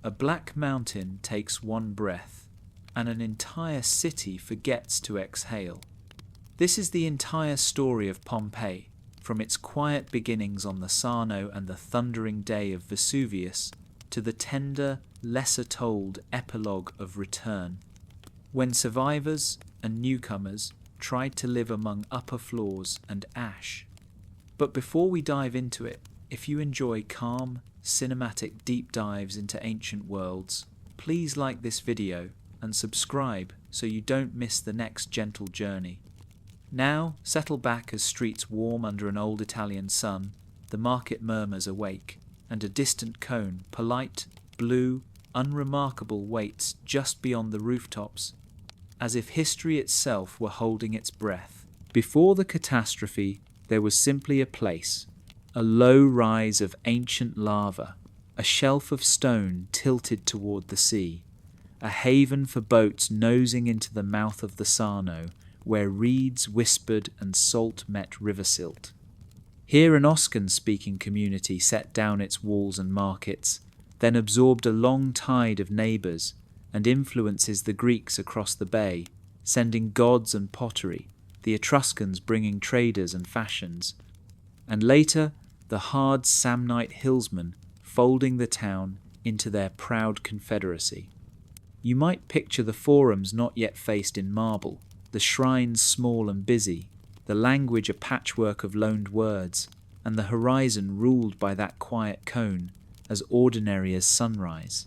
A black mountain takes one breath, and an entire city forgets to exhale. This is the entire story of Pompeii, from its quiet beginnings on the Sarno and the thundering day of Vesuvius, to the tender, lesser-told epilogue of return, when survivors and newcomers tried to live among upper floors and ash. But before we dive into it, if you enjoy calm, cinematic deep dives into ancient worlds, please like this video and subscribe so you don't miss the next gentle journey. Now, settle back as streets warm under an old Italian sun, the market murmurs awake, and a distant cone, polite, blue, unremarkable, waits just beyond the rooftops, as if history itself were holding its breath. Before the catastrophe, there was simply a place, a low rise of ancient lava, a shelf of stone tilted toward the sea, a haven for boats nosing into the mouth of the Sarno, where reeds whispered and salt met river silt. Here an Oscan-speaking community set down its walls and markets, then absorbed a long tide of neighbours and influences the Greeks across the bay, sending gods and pottery, the Etruscans bringing traders and fashions, and later the hard Samnite hillsmen folding the town into their proud confederacy. You might picture the forums not yet faced in marble, the shrines small and busy, the language a patchwork of loaned words, and the horizon ruled by that quiet cone, as ordinary as sunrise.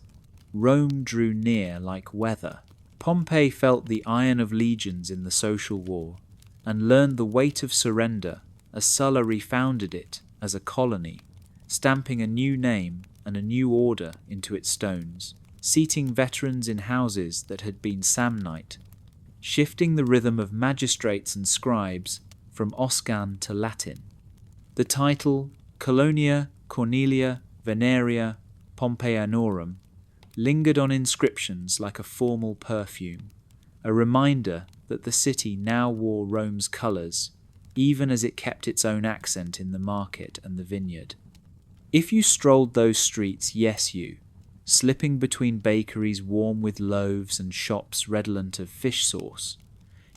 Rome drew near like weather. Pompey felt the iron of legions in the social war, and learned the weight of surrender as Sulla refounded it as a colony, stamping a new name and a new order into its stones, seating veterans in houses that had been Samnite, shifting the rhythm of magistrates and scribes from Oscan to Latin. The title Colonia Cornelia Veneria Pompeianorum lingered on inscriptions like a formal perfume, a reminder that the city now wore Rome's colours, even as it kept its own accent in the market and the vineyard. If you strolled those streets, yes you, slipping between bakeries warm with loaves and shops redolent of fish sauce,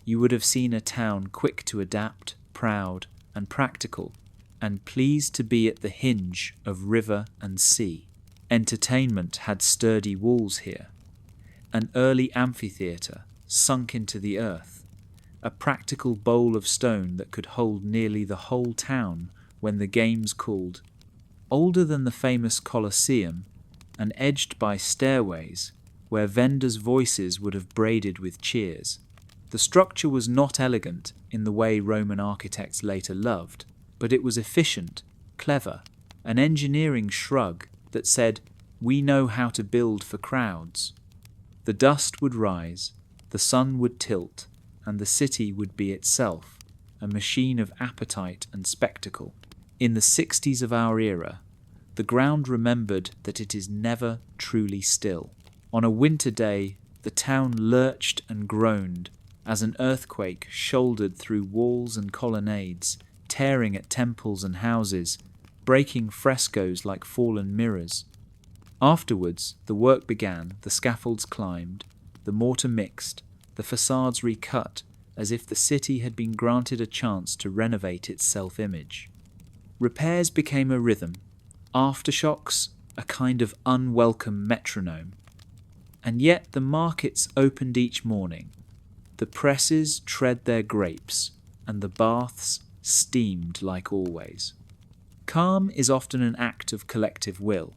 you would have seen a town quick to adapt, proud and practical, and pleased to be at the hinge of river and sea. Entertainment had sturdy walls here, an early amphitheatre sunk into the earth, a practical bowl of stone that could hold nearly the whole town when the games called, older than the famous Colosseum, and edged by stairways where vendors' voices would have braided with cheers. The structure was not elegant in the way Roman architects later loved, but it was efficient, clever, an engineering shrug that said, "We know how to build for crowds." The dust would rise, the sun would tilt, and the city would be itself, a machine of appetite and spectacle. In the 60s of our era, the ground remembered that it is never truly still. On a winter day, the town lurched and groaned as an earthquake shouldered through walls and colonnades, tearing at temples and houses, breaking frescoes like fallen mirrors. Afterwards, the work began, the scaffolds climbed, the mortar mixed, the facades recut, as if the city had been granted a chance to renovate its self-image. Repairs became a rhythm, aftershocks a kind of unwelcome metronome. And yet the markets opened each morning, the presses tread their grapes, and the baths steamed like always. Calm is often an act of collective will,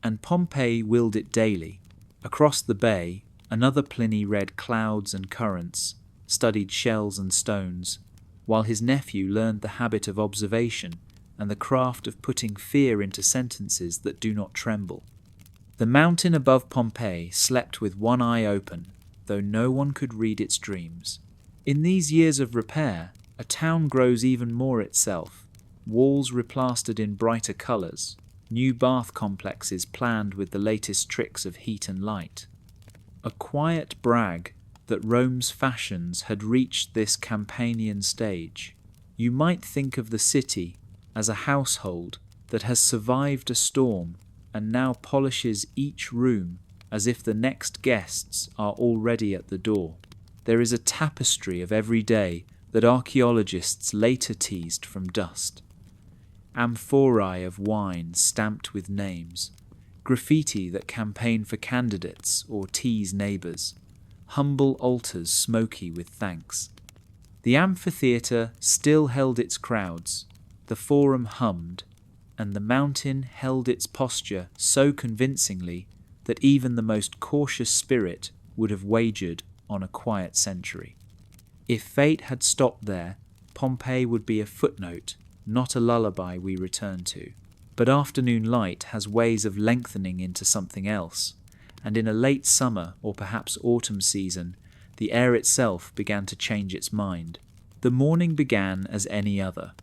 and Pompey willed it daily. Across the bay, another Pliny read clouds and currents, studied shells and stones, while his nephew learned the habit of observation and the craft of putting fear into sentences that do not tremble. The mountain above Pompeii slept with one eye open, though no one could read its dreams. In these years of repair, a town grows even more itself, walls replastered in brighter colours, new bath complexes planned with the latest tricks of heat and light. A quiet brag that Rome's fashions had reached this Campanian stage. You might think of the city as a household that has survived a storm and now polishes each room as if the next guests are already at the door. There is a tapestry of every day that archaeologists later teased from dust. Amphorae of wine stamped with names, graffiti that campaign for candidates or tease neighbours, humble altars smoky with thanks. The amphitheatre still held its crowds, the forum hummed, and the mountain held its posture so convincingly that even the most cautious spirit would have wagered on a quiet century. If fate had stopped there, Pompeii would be a footnote, not a lullaby we return to. But afternoon light has ways of lengthening into something else, and in a late summer or perhaps autumn season, the air itself began to change its mind. The morning began as any other,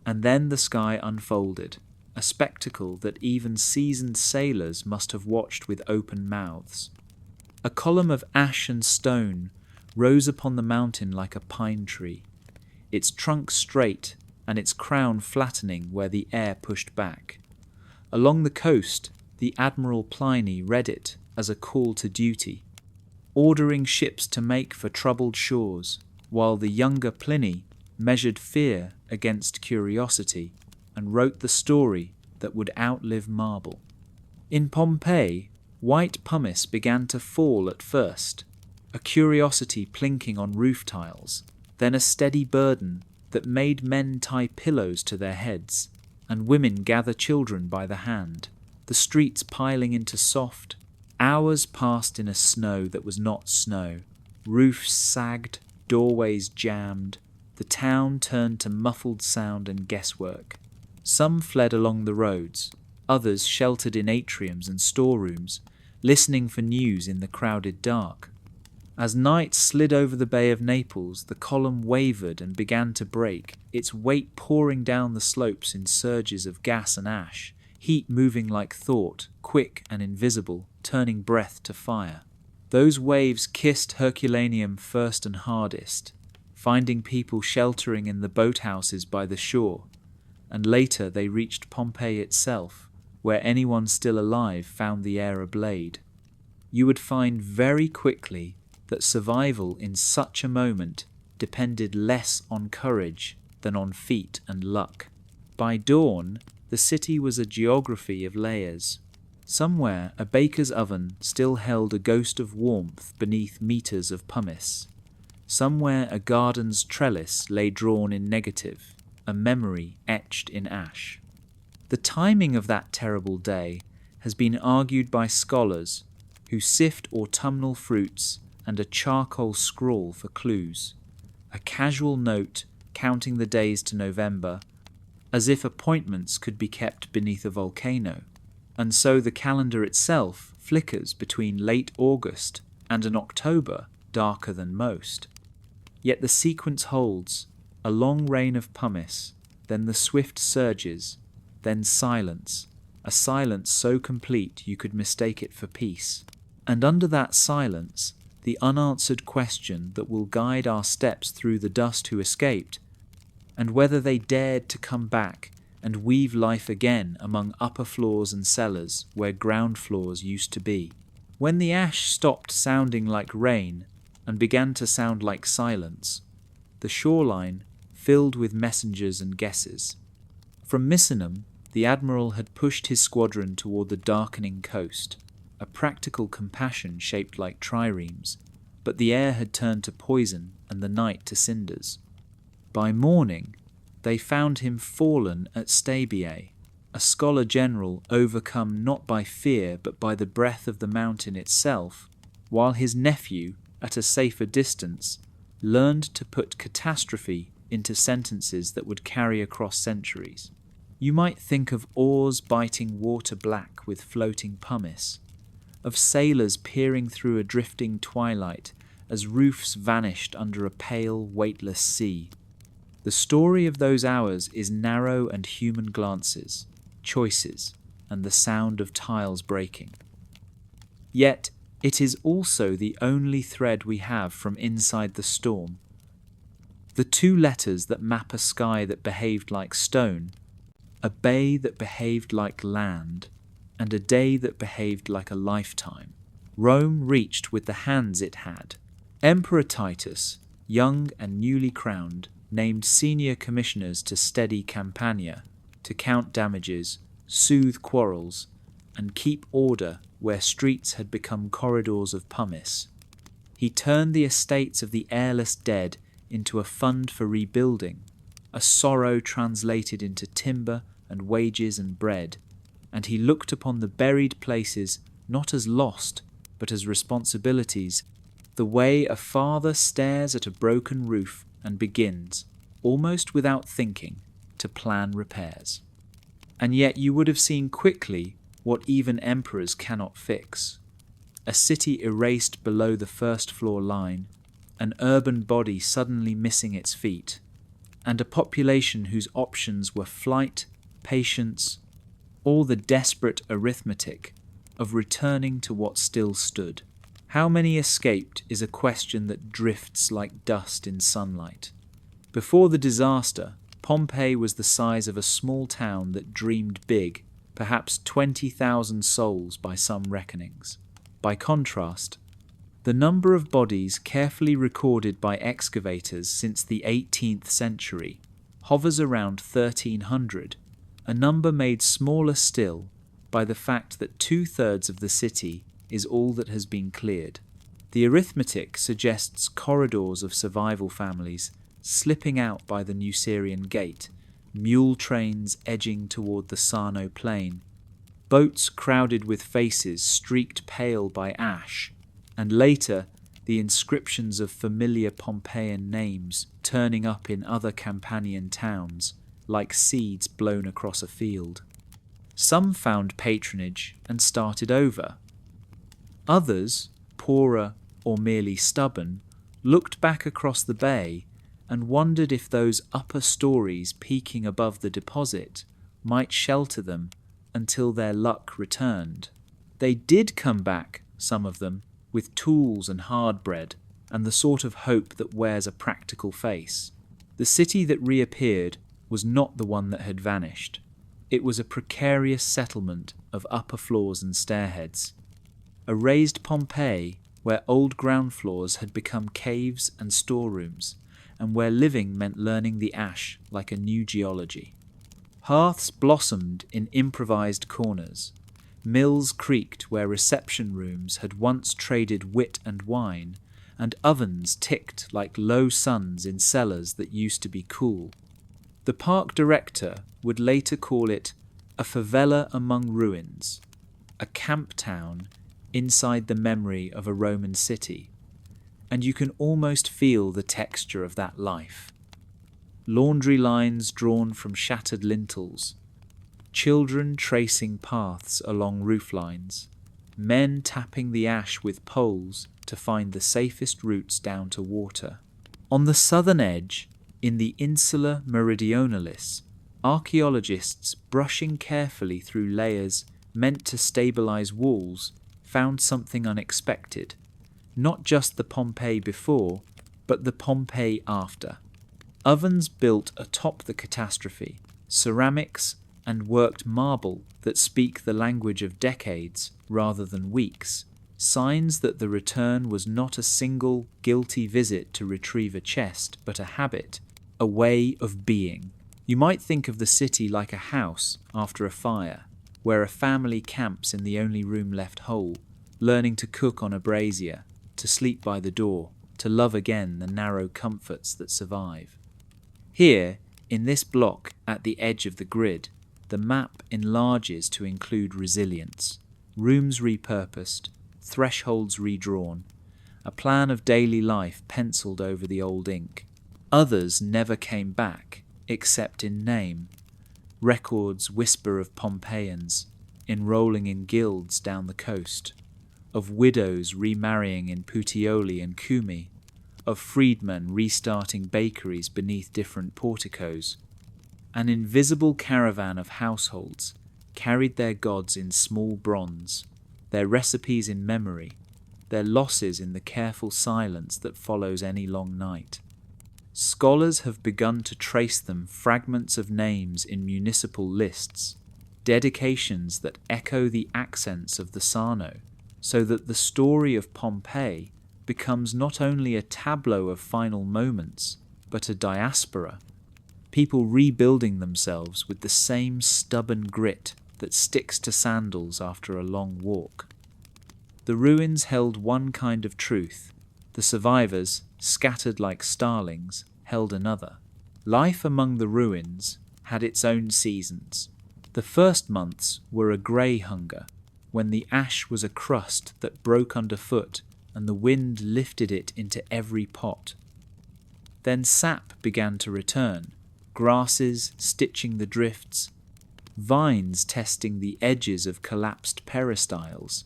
and then the sky unfolded, a spectacle that even seasoned sailors must have watched with open mouths. A column of ash and stone rose upon the mountain like a pine tree, its trunk straight and its crown flattening where the air pushed back. Along the coast, the Admiral Pliny read it as a call to duty, ordering ships to make for troubled shores, while the younger Pliny measured fear against curiosity and wrote the story that would outlive marble. In Pompeii, white pumice began to fall at first, a curiosity plinking on roof tiles, then a steady burden that made men tie pillows to their heads, and women gather children by the hand, the streets piling into soft. Hours passed in a snow that was not snow. Roofs sagged, doorways jammed, the town turned to muffled sound and guesswork. Some fled along the roads, others sheltered in atriums and storerooms, listening for news in the crowded dark. As night slid over the Bay of Naples, the column wavered and began to break, its weight pouring down the slopes in surges of gas and ash, heat moving like thought, quick and invisible, turning breath to fire. Those waves kissed Herculaneum first and hardest, finding people sheltering in the boathouses by the shore, and later they reached Pompeii itself, where anyone still alive found the air ablaze. You would find very quickly that survival in such a moment depended less on courage than on feet and luck. By dawn, the city was a geography of layers. Somewhere a baker's oven still held a ghost of warmth beneath meters of pumice. Somewhere a garden's trellis lay drawn in negative, a memory etched in ash. The timing of that terrible day has been argued by scholars who sift autumnal fruits and a charcoal scrawl for clues, a casual note counting the days to November, as if appointments could be kept beneath a volcano, and so the calendar itself flickers between late August and an October darker than most. Yet the sequence holds: a long rain of pumice, then the swift surges, then silence, a silence so complete you could mistake it for peace. And under that silence, the unanswered question that will guide our steps through the dust who escaped, and whether they dared to come back and weave life again among upper floors and cellars where ground floors used to be. When the ash stopped sounding like rain and began to sound like silence, the shoreline filled with messengers and guesses. From Misenum, the admiral had pushed his squadron toward the darkening coast, a practical compassion shaped like triremes, but the air had turned to poison and the night to cinders. By morning, they found him fallen at Stabiae, a scholar general overcome not by fear but by the breath of the mountain itself, while his nephew, at a safer distance, learned to put catastrophe into sentences that would carry across centuries. You might think of oars biting water black with floating pumice, of sailors peering through a drifting twilight as roofs vanished under a pale, weightless sea. The story of those hours is narrow and human glances, choices, and the sound of tiles breaking. Yet it is also the only thread we have from inside the storm. The two letters that map a sky that behaved like stone, a bay that behaved like land, and a day that behaved like a lifetime. Rome reached with the hands it had. Emperor Titus, young and newly crowned, named senior commissioners to steady Campania, to count damages, soothe quarrels, and keep order where streets had become corridors of pumice. He turned the estates of the heirless dead into a fund for rebuilding, a sorrow translated into timber and wages and bread, and he looked upon the buried places not as lost, but as responsibilities, the way a father stares at a broken roof and begins, almost without thinking, to plan repairs. And yet you would have seen quickly what even emperors cannot fix. A city erased below the first floor line, an urban body suddenly missing its feet, and a population whose options were flight, patience, all the desperate arithmetic of returning to what still stood. How many escaped is a question that drifts like dust in sunlight. Before the disaster, Pompeii was the size of a small town that dreamed big, perhaps 20,000 souls by some reckonings. By contrast, the number of bodies carefully recorded by excavators since the 18th century hovers around 1,300, a number made smaller still by the fact that 2/3 of the city is all that has been cleared. The arithmetic suggests corridors of survival families slipping out by the Nucerian gate, mule trains edging toward the Sarno plain, boats crowded with faces streaked pale by ash, and later the inscriptions of familiar Pompeian names turning up in other Campanian towns, like seeds blown across a field. Some found patronage and started over. Others, poorer or merely stubborn, looked back across the bay and wondered if those upper stories peeking above the deposit might shelter them until their luck returned. They did come back, some of them, with tools and hard bread, and the sort of hope that wears a practical face. The city that reappeared was not the one that had vanished. It was a precarious settlement of upper floors and stairheads. A raised Pompeii where old ground floors had become caves and storerooms, and where living meant learning the ash like a new geology. Hearths blossomed in improvised corners. Mills creaked where reception rooms had once traded wit and wine, and ovens ticked like low suns in cellars that used to be cool. The park director would later call it a favela among ruins, a camp town inside the memory of a Roman city, and you can almost feel the texture of that life. Laundry lines drawn from shattered lintels, children tracing paths along roof lines, men tapping the ash with poles to find the safest routes down to water. On the southern edge, in the Insula Meridionalis, archaeologists brushing carefully through layers meant to stabilize walls found something unexpected. Not just the Pompeii before, but the Pompeii after. Ovens built atop the catastrophe, ceramics and worked marble that speak the language of decades rather than weeks, signs that the return was not a single guilty visit to retrieve a chest, but a habit, a way of being. You might think of the city like a house after a fire, where a family camps in the only room left whole, learning to cook on a brazier, to sleep by the door, to love again the narrow comforts that survive. Here, in this block at the edge of the grid, the map enlarges to include resilience, rooms repurposed, thresholds redrawn, a plan of daily life penciled over the old ink. Others never came back, except in name. Records whisper of Pompeians enrolling in guilds down the coast, of widows remarrying in Puteoli and Cumae, of freedmen restarting bakeries beneath different porticos. An invisible caravan of households carried their gods in small bronze, their recipes in memory, their losses in the careful silence that follows any long night. Scholars have begun to trace them fragments of names in municipal lists, dedications that echo the accents of the Sarno, so that the story of Pompeii becomes not only a tableau of final moments, but a diaspora, people rebuilding themselves with the same stubborn grit that sticks to sandals after a long walk. The ruins held one kind of truth, the survivors, scattered like starlings, held another. Life among the ruins had its own seasons. The first months were a grey hunger, when the ash was a crust that broke underfoot and the wind lifted it into every pot. Then sap began to return, grasses stitching the drifts, vines testing the edges of collapsed peristyles,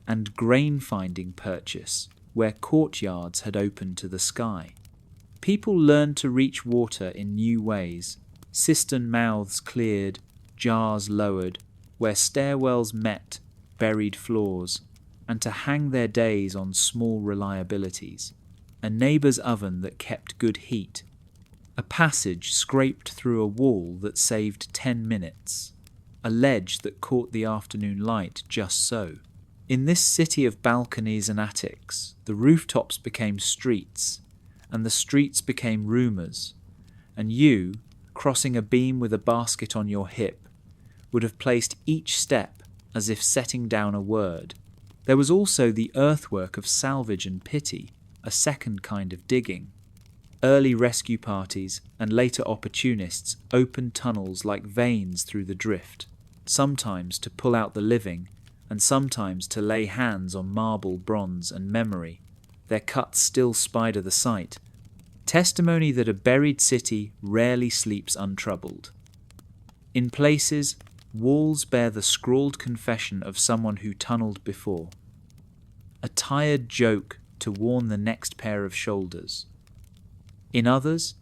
and grain-finding purchase where courtyards had opened to the sky. People learned to reach water in new ways, cistern mouths cleared, jars lowered, where stairwells met, buried floors, and to hang their days on small reliabilities, a neighbour's oven that kept good heat, a passage scraped through a wall that saved 10 minutes, a ledge that caught the afternoon light just so. In this city of balconies and attics, the rooftops became streets, and the streets became rumours, and you, crossing a beam with a basket on your hip, would have placed each step as if setting down a word. There was also the earthwork of salvage and pity, a second kind of digging. Early rescue parties and later opportunists opened tunnels like veins through the drift, sometimes to pull out the living, and sometimes to lay hands on marble, bronze, and memory, their cuts still spider the sight, testimony that a buried city rarely sleeps untroubled. In places, walls bear the scrawled confession of someone who tunneled before, a tired joke to warn the next pair of shoulders. In others,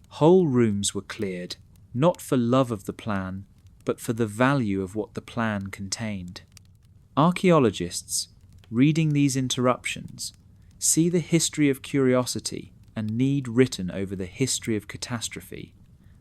whole rooms were cleared, not for love of the plan, but for the value of what the plan contained. Archaeologists, reading these interruptions, see the history of curiosity and need written over the history of catastrophe,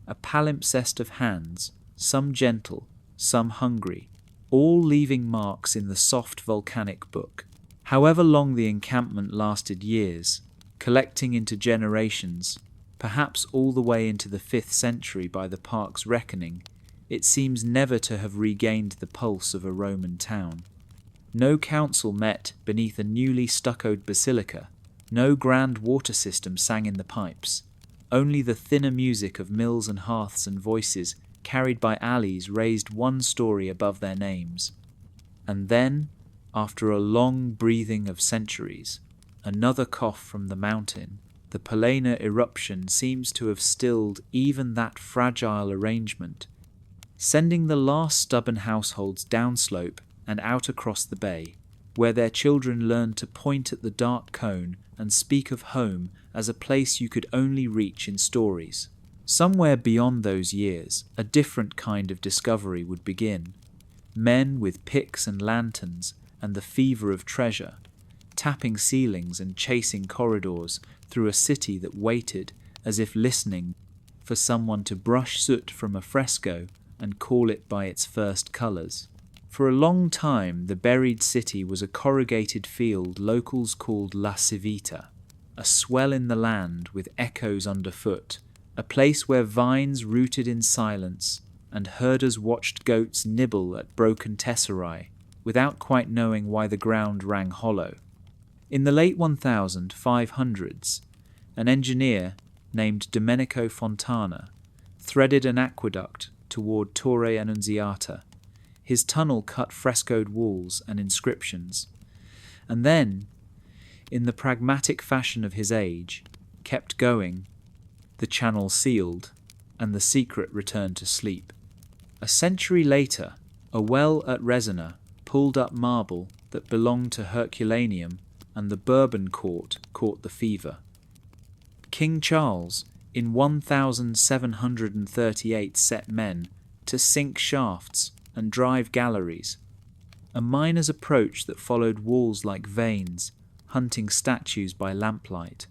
a palimpsest of hands, some gentle, some hungry, all leaving marks in the soft volcanic book. However long the encampment lasted years, collecting into generations, perhaps all the way into the 5th century by the park's reckoning, it seems never to have regained the pulse of a Roman town. No council met beneath a newly stuccoed basilica, no grand water system sang in the pipes, only the thinner music of mills and hearths and voices carried by alleys raised one story above their names. And then, after a long breathing of centuries, another cough from the mountain, the Pliny eruption seems to have stilled even that fragile arrangement, sending the last stubborn households downslope and out across the bay, where their children learned to point at the dark cone and speak of home as a place you could only reach in stories. Somewhere beyond those years, a different kind of discovery would begin. Men with picks and lanterns and the fever of treasure, tapping ceilings and chasing corridors through a city that waited as if listening for someone to brush soot from a fresco and call it by its first colours. For a long time, the buried city was a corrugated field locals called La Civita, a swell in the land with echoes underfoot, a place where vines rooted in silence and herders watched goats nibble at broken tesserae without quite knowing why the ground rang hollow. In the late 1500s, an engineer named Domenico Fontana threaded an aqueduct toward Torre Annunziata. His tunnel cut frescoed walls and inscriptions, and then, in the pragmatic fashion of his age, kept going, the channel sealed, and the secret returned to sleep. A century later, a well at Resina pulled up marble that belonged to Herculaneum, and the Bourbon court caught the fever. King Charles, in 1738, set men to sink shafts and drive galleries, a miner's approach that followed walls like veins, hunting statues by lamplight.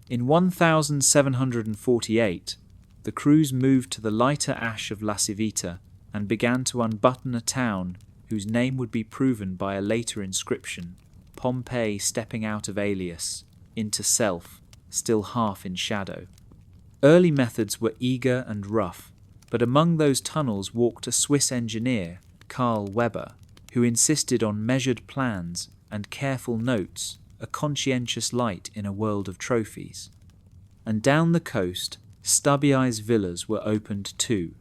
In 1748, the crews moved to the lighter ash of La Civita and began to unbutton a town whose name would be proven by a later inscription, Pompeii stepping out of alias, into self, still half in shadow. Early methods were eager and rough, but among those tunnels walked a Swiss engineer, Carl Weber, who insisted on measured plans and careful notes, a conscientious light in a world of trophies. And down the coast, stubby-eyes villas were opened too,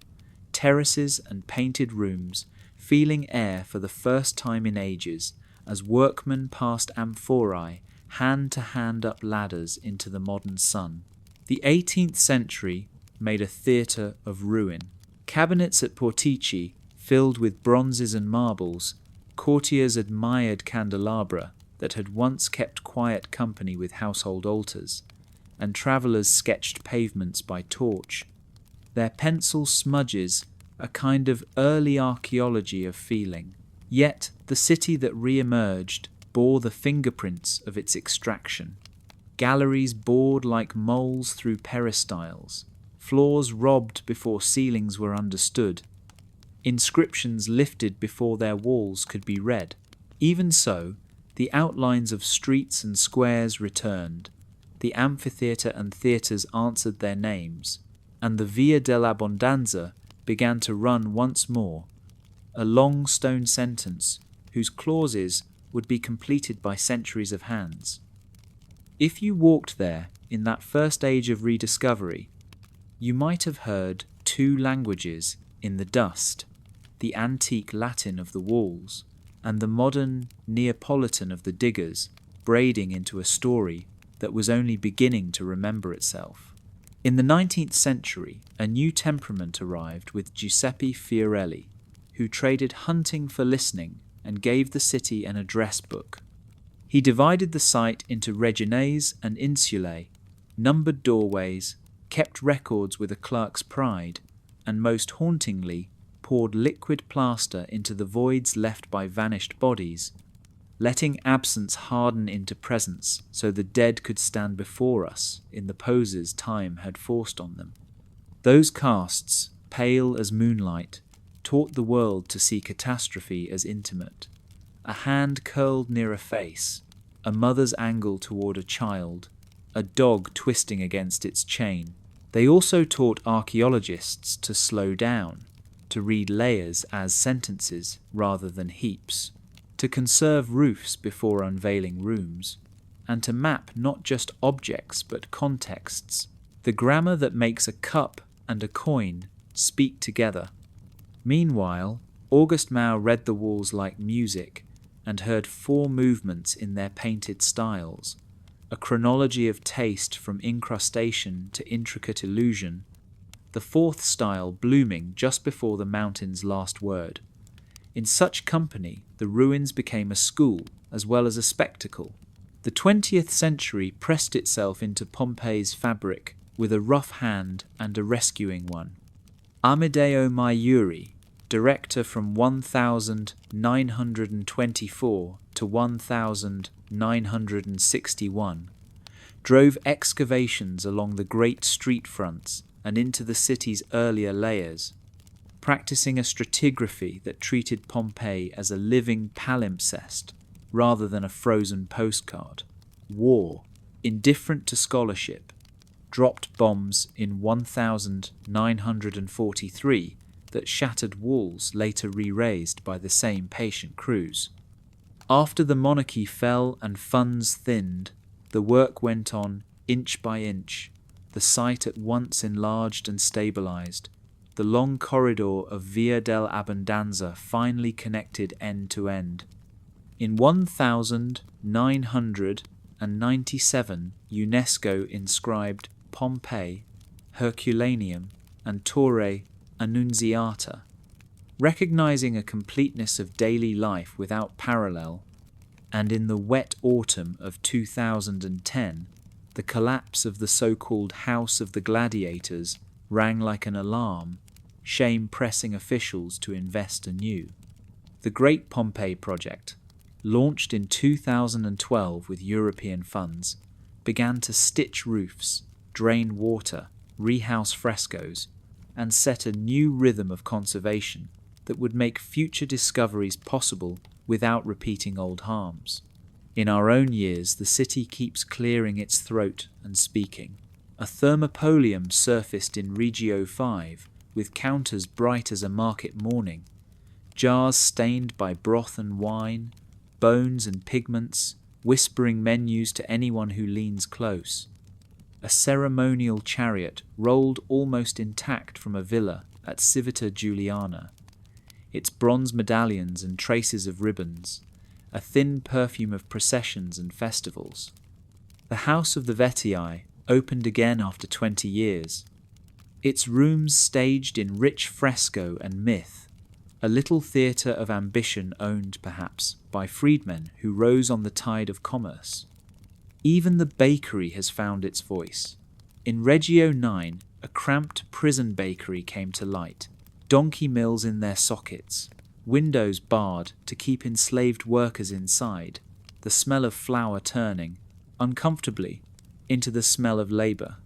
terraces and painted rooms, feeling air for the first time in ages as workmen passed amphorae hand to hand up ladders into the modern sun. The 18th century made a theatre of ruin. Cabinets at Portici filled with bronzes and marbles, courtiers admired candelabra that had once kept quiet company with household altars, and travellers sketched pavements by torch. Their pencil smudges a kind of early archaeology of feeling. Yet the city that re-emerged bore the fingerprints of its extraction. Galleries bored like moles through peristyles, floors robbed before ceilings were understood, inscriptions lifted before their walls could be read. Even so, the outlines of streets and squares returned, the amphitheatre and theatres answered their names, and the Via dell'Abbondanza began to run once more, a long stone sentence whose clauses would be completed by centuries of hands. If you walked there in that first age of rediscovery, you might have heard two languages in the dust, the antique Latin of the walls, and the modern Neapolitan of the diggers, braiding into a story that was only beginning to remember itself. In the 19th century, a new temperament arrived with Giuseppe Fiorelli, who traded hunting for listening and gave the city an address book. He divided the site into regiones and insulae, numbered doorways, kept records with a clerk's pride, and most hauntingly poured liquid plaster into the voids left by vanished bodies, letting absence harden into presence so the dead could stand before us in the poses time had forced on them. Those casts, pale as moonlight, taught the world to see catastrophe as intimate. A hand curled near a face, a mother's angle toward a child, a dog twisting against its chain. They also taught archaeologists to slow down, to read layers as sentences rather than heaps, to conserve roofs before unveiling rooms, and to map not just objects but contexts, the grammar that makes a cup and a coin speak together. Meanwhile, August Mao read the walls like music and heard four movements in their painted styles, a chronology of taste from incrustation to intricate illusion, the fourth style blooming just before the mountain's last word. In such company, the ruins became a school as well as a spectacle. The 20th century pressed itself into Pompeii's fabric with a rough hand and a rescuing one. Amedeo Maiuri, director from 1924 to 1961, drove excavations along the great street fronts and into the city's earlier layers, practicing a stratigraphy that treated Pompeii as a living palimpsest rather than a frozen postcard. War, indifferent to scholarship, dropped bombs in 1943 that shattered walls later re-raised by the same patient crews. After the monarchy fell and funds thinned, the work went on inch by inch, the site at once enlarged and stabilized. The long corridor of Via dell'Abbondanza finally connected end to end. In 1997, UNESCO inscribed Pompeii, Herculaneum, and Torre Annunziata, recognizing a completeness of daily life without parallel, and in the wet autumn of 2010, the collapse of the so-called House of the Gladiators rang like an alarm, shame pressing officials to invest anew. The Great Pompeii Project, launched in 2012 with European funds, began to stitch roofs, drain water, rehouse frescoes, and set a new rhythm of conservation that would make future discoveries possible without repeating old harms. In our own years, the city keeps clearing its throat and speaking. A thermopolium surfaced in Regio 5, with counters bright as a market morning, jars stained by broth and wine, bones and pigments, whispering menus to anyone who leans close. A ceremonial chariot rolled almost intact from a villa at Civita Juliana, its bronze medallions and traces of ribbons, a thin perfume of processions and festivals. The house of the Vettii opened again after 20 years, its rooms staged in rich fresco and myth, a little theatre of ambition owned, perhaps, by freedmen who rose on the tide of commerce. Even the bakery has found its voice. In Regio 9, a cramped prison bakery came to light, donkey mills in their sockets, windows barred to keep enslaved workers inside, the smell of flour turning, uncomfortably, into the smell of labour.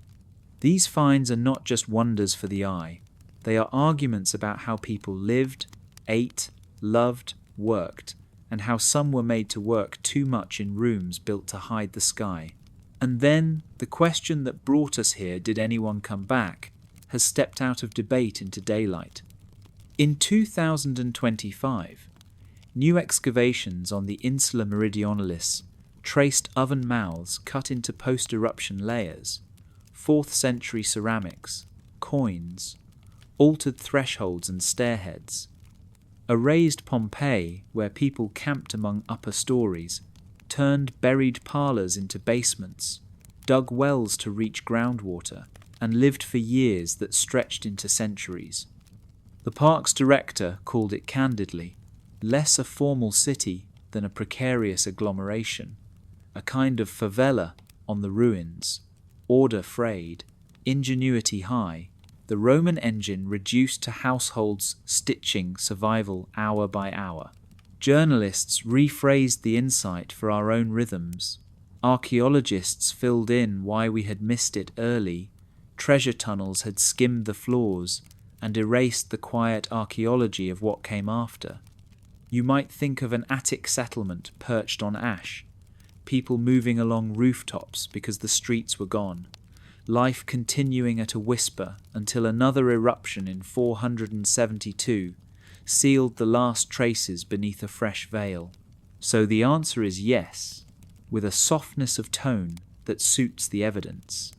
These finds are not just wonders for the eye, they are arguments about how people lived, ate, loved, worked, and how some were made to work too much in rooms built to hide the sky. And then, the question that brought us here, did anyone come back, has stepped out of debate into daylight. In 2025, new excavations on the Insula Meridionalis traced oven mouths cut into post-eruption layers, 4th century ceramics, coins, altered thresholds and stairheads. A raised Pompeii, where people camped among upper stories, turned buried parlours into basements, dug wells to reach groundwater, and lived for years that stretched into centuries. The park's director called it candidly, less a formal city than a precarious agglomeration, a kind of favela on the ruins, order frayed, ingenuity high, the Roman engine reduced to households stitching survival hour by hour. Journalists rephrased the insight for our own rhythms. Archaeologists filled in why we had missed it early. Treasure tunnels had skimmed the floors and erased the quiet archaeology of what came after. You might think of an Attic settlement perched on ash, people moving along rooftops because the streets were gone, life continuing at a whisper until another eruption in 472 sealed the last traces beneath a fresh veil. So the answer is yes, with a softness of tone that suits the evidence.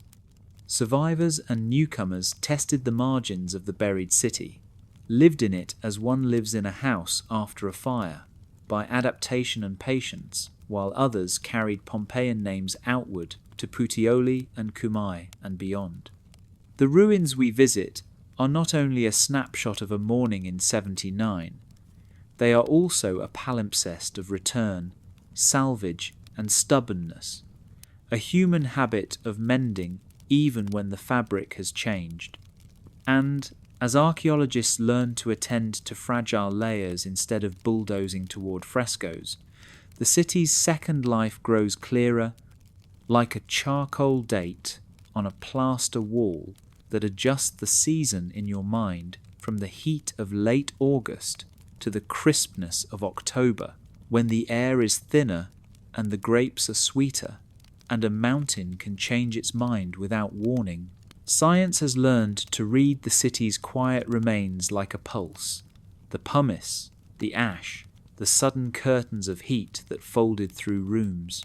Survivors and newcomers tested the margins of the buried city, lived in it as one lives in a house after a fire, by adaptation and patience, while others carried Pompeian names outward to Puteoli and Cumae and beyond. The ruins we visit are not only a snapshot of a morning in 79, they are also a palimpsest of return, salvage and stubbornness, a human habit of mending even when the fabric has changed. And, as archaeologists learn to attend to fragile layers instead of bulldozing toward frescoes, the city's second life grows clearer, like a charcoal date on a plaster wall that adjusts the season in your mind from the heat of late August to the crispness of October, when the air is thinner and the grapes are sweeter, and a mountain can change its mind without warning. Science has learned to read the city's quiet remains like a pulse, the pumice, the ash, the sudden curtains of heat that folded through rooms.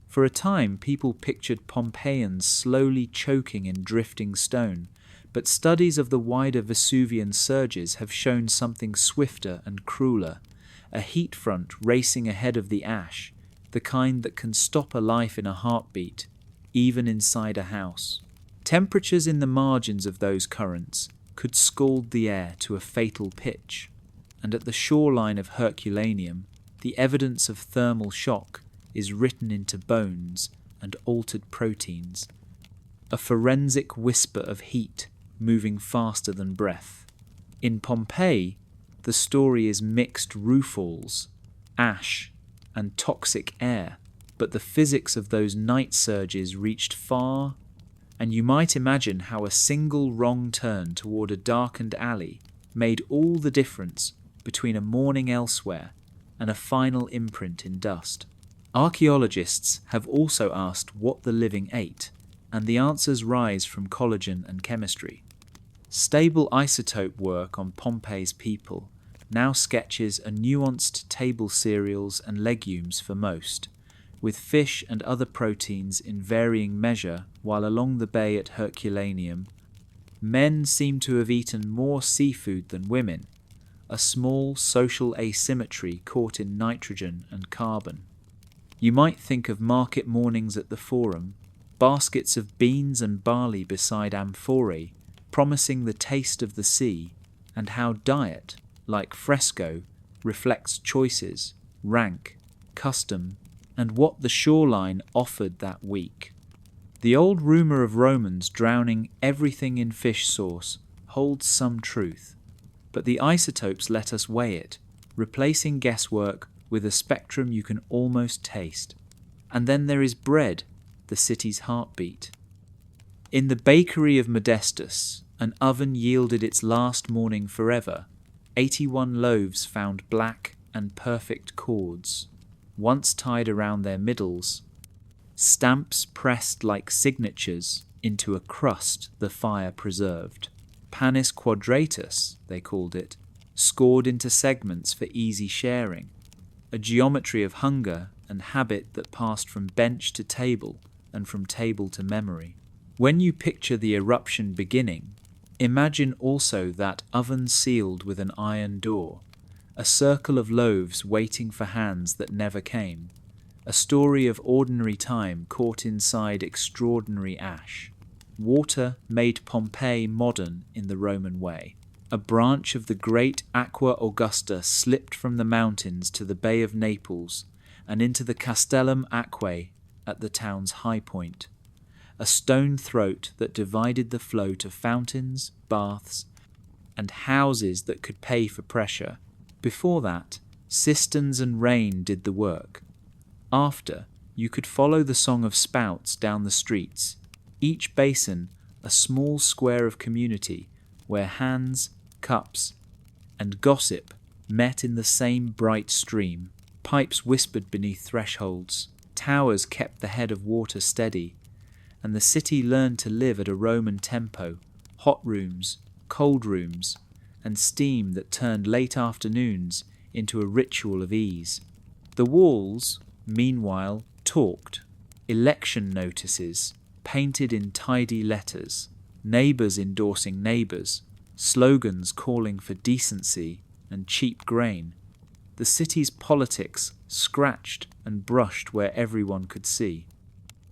For a time, people pictured Pompeians slowly choking in drifting stone, but studies of the wider Vesuvian surges have shown something swifter and crueler, a heat front racing ahead of the ash, the kind that can stop a life in a heartbeat, even inside a house. Temperatures in the margins of those currents could scald the air to a fatal pitch, and at the shoreline of Herculaneum, the evidence of thermal shock is written into bones and altered proteins, a forensic whisper of heat moving faster than breath. In Pompeii, the story is mixed roofalls, ash, and toxic air, but the physics of those night surges reached far, and you might imagine how a single wrong turn toward a darkened alley made all the difference between a morning elsewhere and a final imprint in dust. Archaeologists have also asked what the living ate, and the answers rise from collagen and chemistry. Stable isotope work on Pompeii's people now sketches a nuanced table cereals and legumes for most, with fish and other proteins in varying measure, while along the bay at Herculaneum, men seem to have eaten more seafood than women, a small social asymmetry caught in nitrogen and carbon. You might think of market mornings at the Forum, baskets of beans and barley beside amphorae, promising the taste of the sea, and how diet, like fresco, reflects choices, rank, custom, and what the shoreline offered that week. The old rumour of Romans drowning everything in fish sauce holds some truth, but the isotopes let us weigh it, replacing guesswork with a spectrum you can almost taste. And then there is bread, the city's heartbeat. In the bakery of Modestus, an oven yielded its last morning forever, 81 loaves found black and perfect cords, once tied around their middles, stamps pressed like signatures into a crust the fire preserved. Panis quadratus, they called it, scored into segments for easy sharing, a geometry of hunger and habit that passed from bench to table and from table to memory. When you picture the eruption beginning, imagine also that oven sealed with an iron door, a circle of loaves waiting for hands that never came, a story of ordinary time caught inside extraordinary ash. Water made Pompeii modern in the Roman way. A branch of the great Aqua Augusta slipped from the mountains to the Bay of Naples and into the Castellum Aquae at the town's high point, a stone throat that divided the flow to fountains, baths, and houses that could pay for pressure. Before that, cisterns and rain did the work. After, you could follow the song of spouts down the streets, each basin a small square of community where hands, cups, and gossip met in the same bright stream. Pipes whispered beneath thresholds, towers kept the head of water steady, and the city learned to live at a Roman tempo, hot rooms, cold rooms, and steam that turned late afternoons into a ritual of ease. The walls, meanwhile, talked, election notices, painted in tidy letters, neighbours endorsing neighbours, slogans calling for decency and cheap grain. The city's politics scratched and brushed where everyone could see.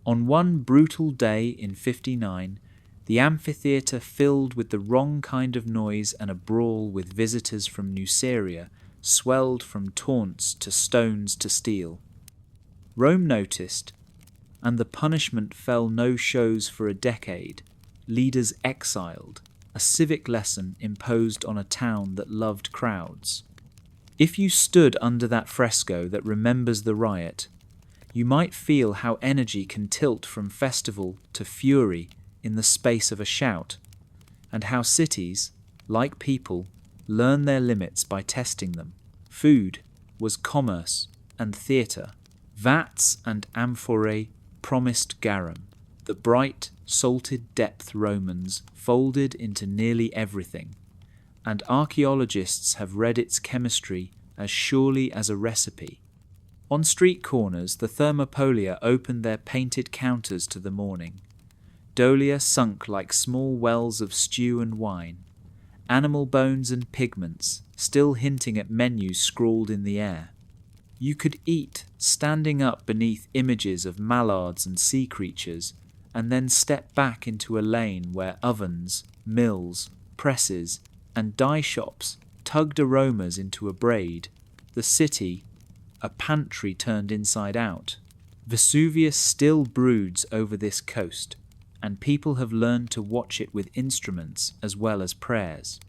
On one brutal day in 59, the amphitheatre filled with the wrong kind of noise and a brawl with visitors from Nuceria swelled from taunts to stones to steel. Rome noticed, and the punishment fell no shows for a decade, leaders exiled, a civic lesson imposed on a town that loved crowds. If you stood under that fresco that remembers the riot, you might feel how energy can tilt from festival to fury in the space of a shout, and how cities, like people, learn their limits by testing them. Food was commerce and theatre. Vats and amphorae promised garum. The bright, salted depth Romans folded into nearly everything, and archaeologists have read its chemistry as surely as a recipe. On street corners, the thermopolia opened their painted counters to the morning. Dolia sunk like small wells of stew and wine, animal bones and pigments still hinting at menus scrawled in the air. You could eat standing up beneath images of mallards and sea creatures, and then step back into a lane where ovens, mills, presses, and dye shops tugged aromas into a braid. The city, a pantry turned inside out. Vesuvius still broods over this coast, and people have learned to watch it with instruments as well as prayers.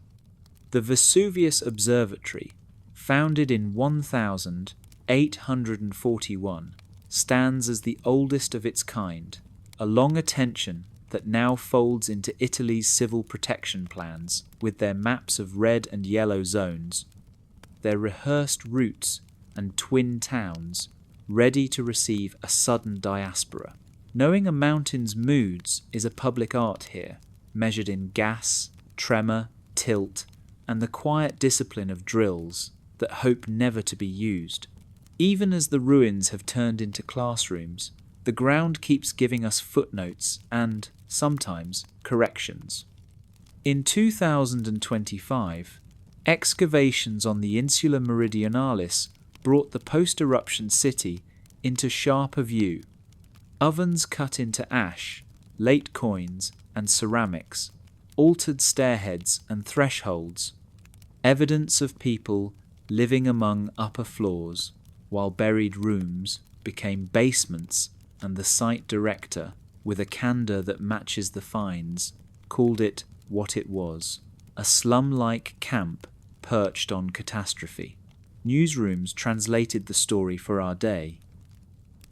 The Vesuvius Observatory, founded in 1841, stands as the oldest of its kind, a long attention that now folds into Italy's civil protection plans with their maps of red and yellow zones. their rehearsed routes and twin towns, ready to receive a sudden diaspora. Knowing a mountain's moods is a public art here, measured in gas, tremor, tilt, and the quiet discipline of drills that hope never to be used. Even as the ruins have turned into classrooms, the ground keeps giving us footnotes and, sometimes, corrections. In 2025, excavations on the Insula Meridionalis brought the post-eruption city into sharper view. Ovens cut into ash, late coins, and ceramics, altered stairheads and thresholds, evidence of people living among upper floors, while buried rooms became basements, and the site director, with a candour that matches the finds, called it what it was, a slum-like camp perched on catastrophe. Newsrooms translated the story for our day.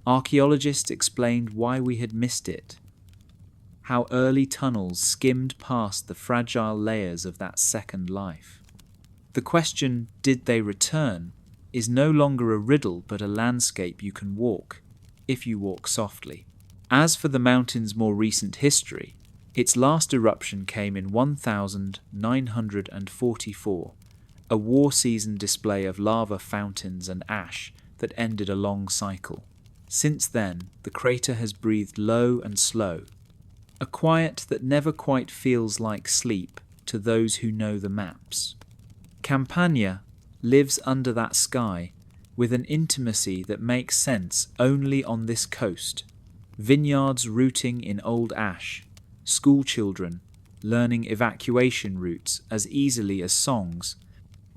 Archaeologists explained why we had missed it, how early tunnels skimmed past the fragile layers of that second life. The question, did they return, is no longer a riddle but a landscape you can walk, if you walk softly. As for the mountain's more recent history, its last eruption came in 1944, a war-season display of lava fountains and ash that ended a long cycle. Since then, the crater has breathed low and slow, a quiet that never quite feels like sleep to those who know the maps. Campania lives under that sky with an intimacy that makes sense only on this coast. Vineyards rooting in old ash, schoolchildren learning evacuation routes as easily as songs,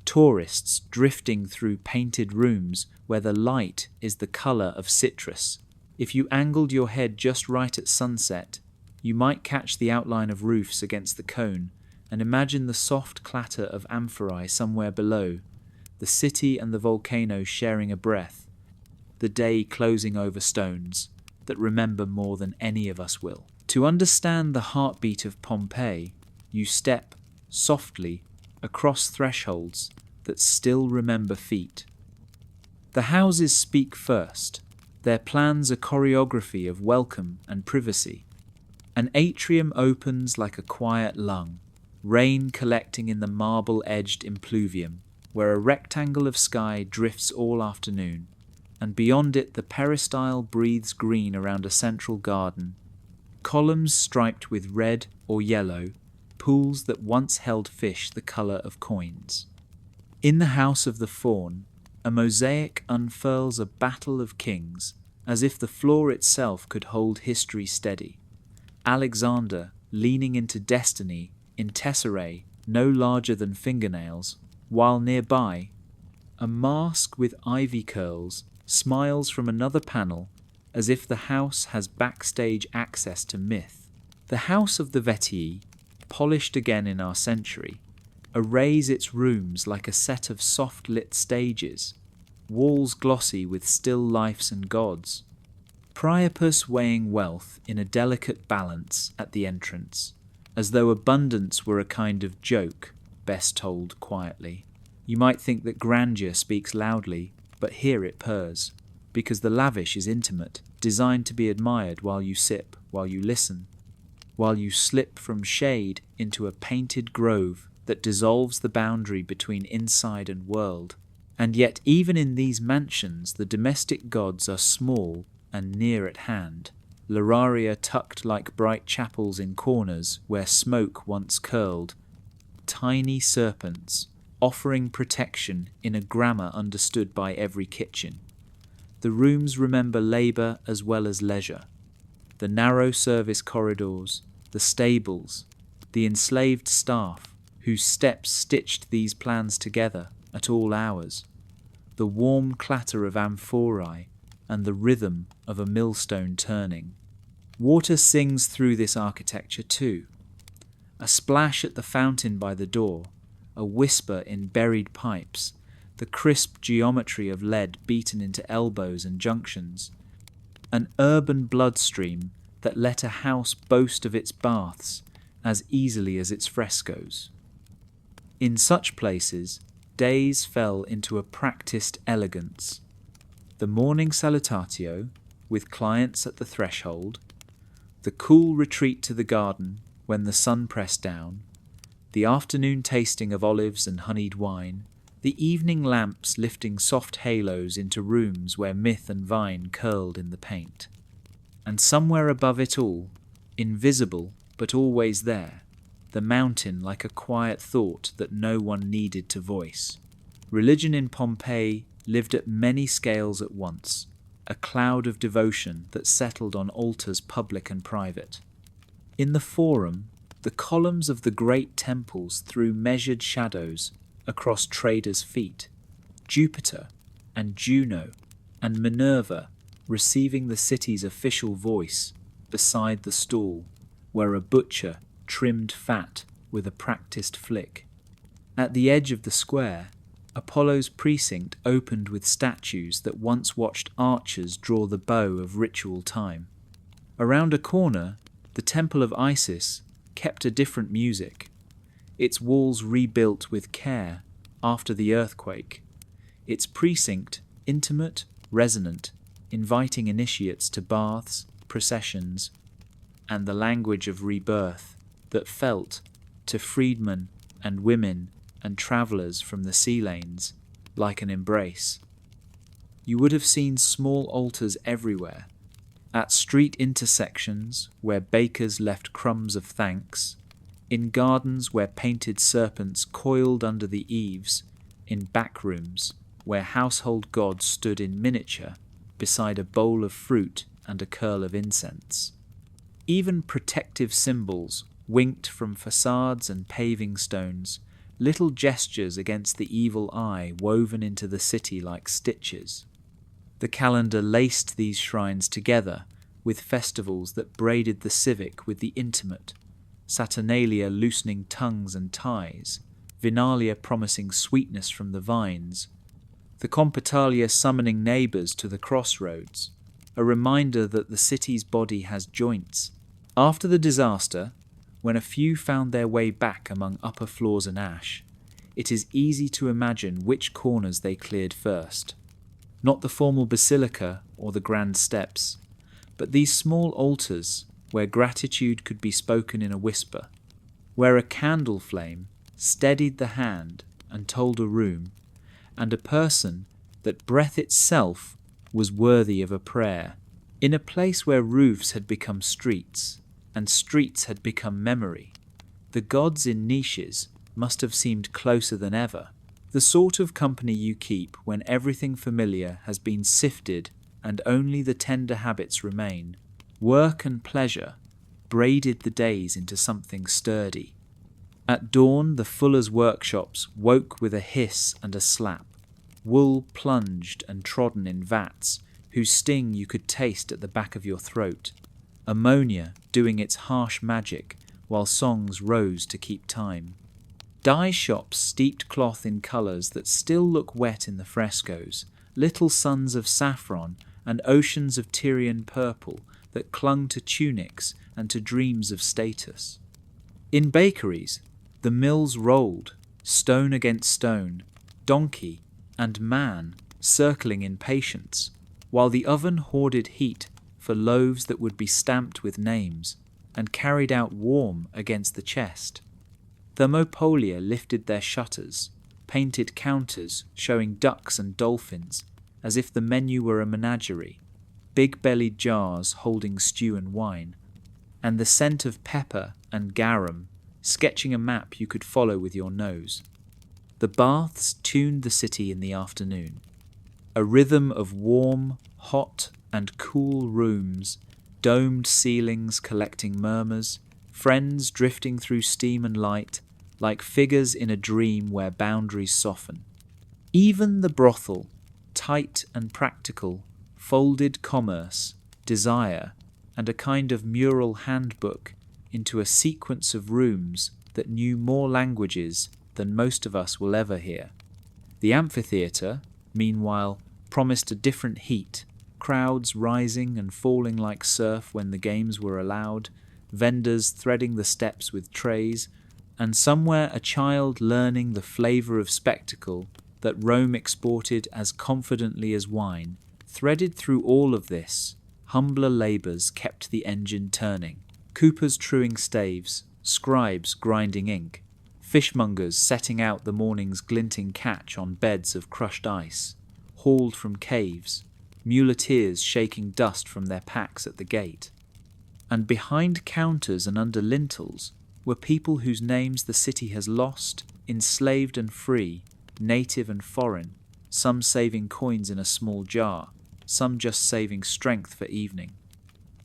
tourists drifting through painted rooms where the light is the colour of citrus. If you angled your head just right at sunset, you might catch the outline of roofs against the cone and imagine the soft clatter of amphitheatre somewhere below, the city and the volcano sharing a breath, the day closing over stones that remember more than any of us will. To understand the heartbeat of Pompeii, you step, softly, across thresholds that still remember feet. The houses speak first, their plans a choreography of welcome and privacy. An atrium opens like a quiet lung, rain collecting in the marble-edged impluvium, where a rectangle of sky drifts all afternoon, and beyond it the peristyle breathes green around a central garden, columns striped with red or yellow, pools that once held fish the colour of coins. In the House of the Faun, a mosaic unfurls a battle of kings, as if the floor itself could hold history steady. Alexander, leaning into destiny in tesserae no larger than fingernails, while nearby, a mask with ivy curls smiles from another panel as if the house has backstage access to myth. The House of the Vettii, polished again in our century, arrays its rooms like a set of soft-lit stages, walls glossy with still lifes and gods. Priapus weighing wealth in a delicate balance at the entrance, as though abundance were a kind of joke, best told quietly. You might think that grandeur speaks loudly, but here it purrs, because the lavish is intimate, designed to be admired while you sip, while you listen, while you slip from shade into a painted grove that dissolves the boundary between inside and world. And yet even in these mansions the domestic gods are small and near at hand, Lararia tucked like bright chapels in corners where smoke once curled, tiny serpents, offering protection in a grammar understood by every kitchen. The rooms remember labour as well as leisure. The narrow service corridors, the stables, the enslaved staff whose steps stitched these plans together at all hours, the warm clatter of amphorae and the rhythm of a millstone turning. Water sings through this architecture too. A splash at the fountain by the door, a whisper in buried pipes, the crisp geometry of lead beaten into elbows and junctions, an urban bloodstream that let a house boast of its baths as easily as its frescoes. In such places, days fell into a practiced elegance. The morning salutatio, with clients at the threshold, the cool retreat to the garden when the sun pressed down, the afternoon tasting of olives and honeyed wine, the evening lamps lifting soft halos into rooms where myth and vine curled in the paint. And somewhere above it all, invisible but always there, the mountain like a quiet thought that no one needed to voice. Religion in Pompeii lived at many scales at once, a cloud of devotion that settled on altars public and private. In the Forum, the columns of the great temples threw measured shadows across traders' feet, Jupiter and Juno and Minerva receiving the city's official voice beside the stall where a butcher trimmed fat with a practiced flick. At the edge of the square, Apollo's precinct opened with statues that once watched archers draw the bow of ritual time. Around a corner, the Temple of Isis kept a different music, its walls rebuilt with care after the earthquake, its precinct intimate, resonant, inviting initiates to baths, processions, and the language of rebirth that felt, to freedmen and women and travellers from the sea lanes, like an embrace. You would have seen small altars everywhere, at street intersections where bakers left crumbs of thanks, in gardens where painted serpents coiled under the eaves, in back rooms where household gods stood in miniature beside a bowl of fruit and a curl of incense. Even protective symbols winked from facades and paving stones, little gestures against the evil eye woven into the city like stitches. The calendar laced these shrines together with festivals that braided the civic with the intimate, Saturnalia loosening tongues and ties, Vinalia promising sweetness from the vines, the Compitalia summoning neighbours to the crossroads, a reminder that the city's body has joints. After the disaster, when a few found their way back among upper floors and ash, it is easy to imagine which corners they cleared first. Not the formal basilica or the grand steps, but these small altars where gratitude could be spoken in a whisper, where a candle flame steadied the hand and told a room, and a person that breath itself was worthy of a prayer, in a place where roofs had become streets, and streets had become memory. The gods in niches must have seemed closer than ever, the sort of company you keep when everything familiar has been sifted and only the tender habits remain. Work and pleasure braided the days into something sturdy. At dawn, the fuller's workshops woke with a hiss and a slap. Wool plunged and trodden in vats, whose sting you could taste at the back of your throat. Ammonia doing its harsh magic, while songs rose to keep time. Dye shops steeped cloth in colours that still look wet in the frescoes, little suns of saffron and oceans of Tyrian purple that clung to tunics and to dreams of status. In bakeries, the mills rolled, stone against stone, donkey and man circling in patience, while the oven hoarded heat for loaves that would be stamped with names and carried out warm against the chest. Thermopolia lifted their shutters, painted counters showing ducks and dolphins as if the menu were a menagerie, big-bellied jars holding stew and wine, and the scent of pepper and garum sketching a map you could follow with your nose. The baths tuned the city in the afternoon, a rhythm of warm, hot, and cool rooms, domed ceilings collecting murmurs, friends drifting through steam and light, like figures in a dream where boundaries soften. Even the brothel, tight and practical, folded commerce, desire, and a kind of mural handbook into a sequence of rooms that knew more languages than most of us will ever hear. The amphitheatre, meanwhile, promised a different heat, crowds rising and falling like surf when the games were allowed, vendors threading the steps with trays, and somewhere a child learning the flavour of spectacle that Rome exported as confidently as wine. Threaded through all of this, humbler labours kept the engine turning. Coopers truing staves, scribes grinding ink, fishmongers setting out the morning's glinting catch on beds of crushed ice, hauled from caves, muleteers shaking dust from their packs at the gate. And behind counters and under lintels were people whose names the city has lost, enslaved and free, native and foreign, some saving coins in a small jar, some just saving strength for evening.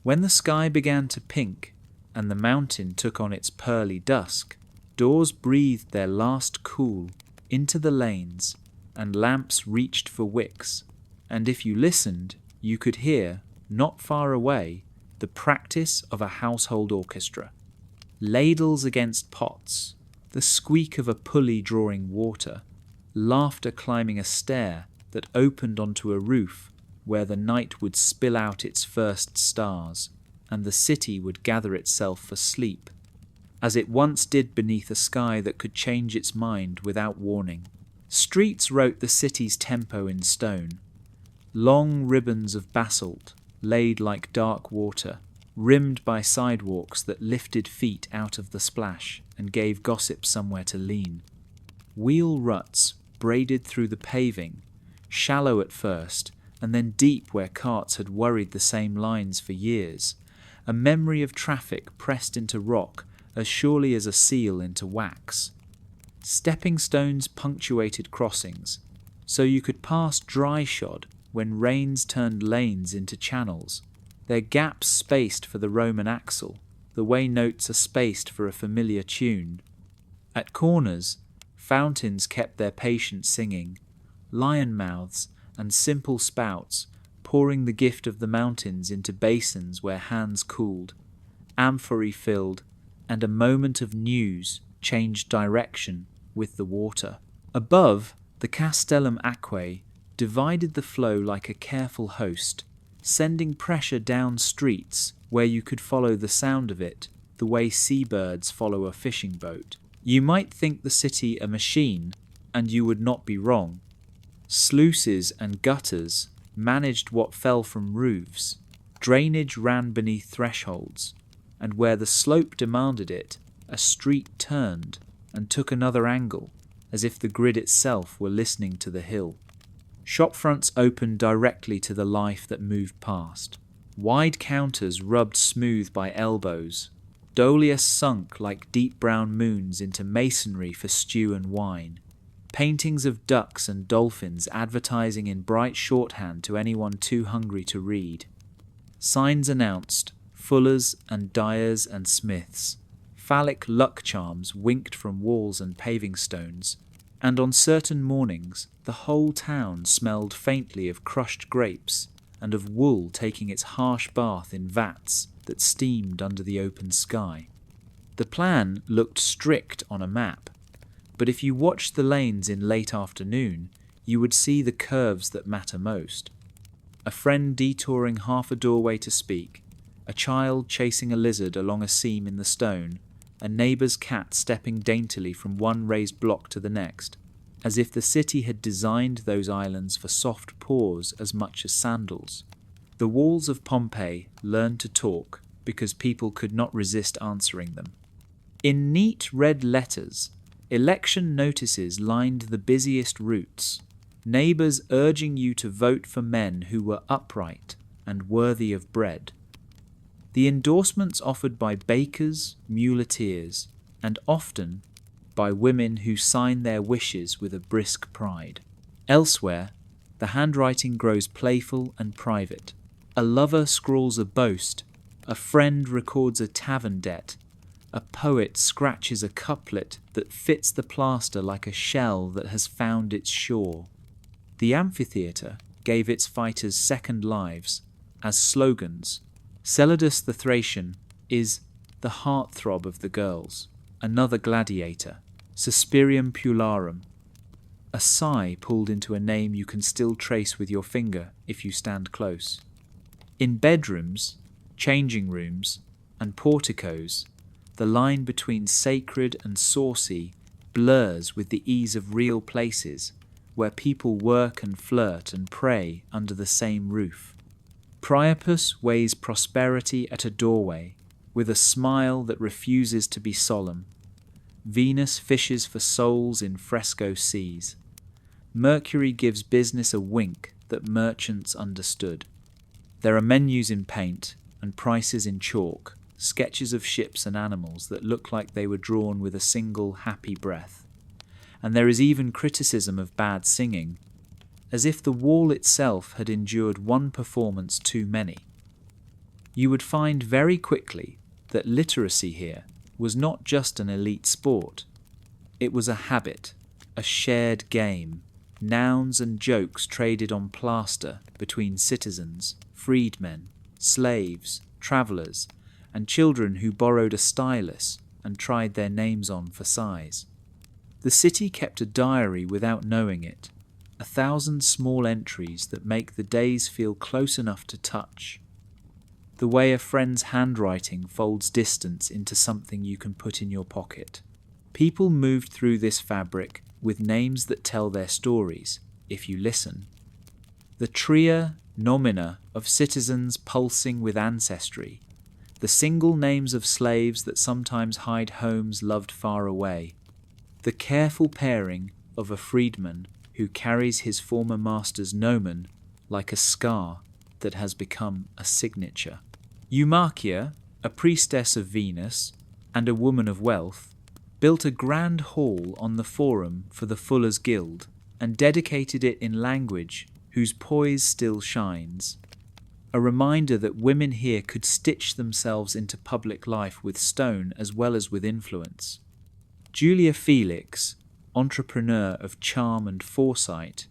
When the sky began to pink and the mountain took on its pearly dusk, doors breathed their last cool into the lanes and lamps reached for wicks, and if you listened, you could hear, not far away, the practice of a household orchestra. Ladles against pots, the squeak of a pulley drawing water, laughter climbing a stair that opened onto a roof where the night would spill out its first stars, and the city would gather itself for sleep, as it once did beneath a sky that could change its mind without warning. Streets wrote the city's tempo in stone. Long ribbons of basalt, laid like dark water, rimmed by sidewalks that lifted feet out of the splash and gave gossip somewhere to lean. Wheel ruts braided through the paving, shallow at first, and then deep where carts had worried the same lines for years, a memory of traffic pressed into rock as surely as a seal into wax. Stepping stones punctuated crossings, so you could pass dry-shod when rains turned lanes into channels, their gaps spaced for the Roman axle, the way notes are spaced for a familiar tune. At corners, fountains kept their patient singing, lion mouths and simple spouts pouring the gift of the mountains into basins where hands cooled, amphorae filled, and a moment of news changed direction with the water. Above, the Castellum Aquae divided the flow like a careful host, sending pressure down streets where you could follow the sound of it the way seabirds follow a fishing boat. You might think the city a machine, and you would not be wrong. Sluices and gutters managed what fell from roofs, drainage ran beneath thresholds, and where the slope demanded it, a street turned and took another angle, as if the grid itself were listening to the hill. Shopfronts opened directly to the life that moved past. Wide counters rubbed smooth by elbows, dolias sunk like deep brown moons into masonry for stew and wine, paintings of ducks and dolphins advertising in bright shorthand to anyone too hungry to read. Signs announced fullers and dyers and smiths. Phallic luck charms winked from walls and paving stones, and on certain mornings the whole town smelled faintly of crushed grapes and of wool taking its harsh bath in vats that steamed under the open sky. The plan looked strict on a map, but if you watched the lanes in late afternoon, you would see the curves that matter most. A friend detouring half a doorway to speak, a child chasing a lizard along a seam in the stone, a neighbour's cat stepping daintily from one raised block to the next, as if the city had designed those islands for soft paws as much as sandals. The walls of Pompeii learned to talk because people could not resist answering them. In neat red letters, election notices lined the busiest routes, neighbours urging you to vote for men who were upright and worthy of bread. The endorsements offered by bakers, muleteers, and often by women who sign their wishes with a brisk pride. Elsewhere, the handwriting grows playful and private. A lover scrawls a boast, a friend records a tavern debt, a poet scratches a couplet that fits the plaster like a shell that has found its shore. The amphitheatre gave its fighters second lives as slogans. Celadus the Thracian is the heartthrob of the girls, another gladiator, Suspirium Pularum, a sigh pulled into a name you can still trace with your finger if you stand close. In bedrooms, changing rooms, and porticos, the line between sacred and saucy blurs with the ease of real places where people work and flirt and pray under the same roof. Priapus weighs prosperity at a doorway with a smile that refuses to be solemn. Venus fishes for souls in fresco seas. Mercury gives business a wink that merchants understood. There are menus in paint and prices in chalk, sketches of ships and animals that look like they were drawn with a single happy breath. And there is even criticism of bad singing, as if the wall itself had endured one performance too many. You would find very quickly that literacy here was not just an elite sport. It was a habit, a shared game, nouns and jokes traded on plaster between citizens, freedmen, slaves, travellers, and children who borrowed a stylus and tried their names on for size. The city kept a diary without knowing it, 1,000 small entries that make the days feel close enough to touch. The way a friend's handwriting folds distance into something you can put in your pocket. People moved through this fabric with names that tell their stories, if you listen. The tria nomina of citizens pulsing with ancestry, the single names of slaves that sometimes hide homes loved far away, the careful pairing of a freedman who carries his former master's nomen like a scar that has become a signature. Eumarchia, a priestess of Venus and a woman of wealth, built a grand hall on the Forum for the Fullers' Guild and dedicated it in language whose poise still shines. A reminder that women here could stitch themselves into public life with stone as well as with influence. Julia Felix, entrepreneur of charm and foresight,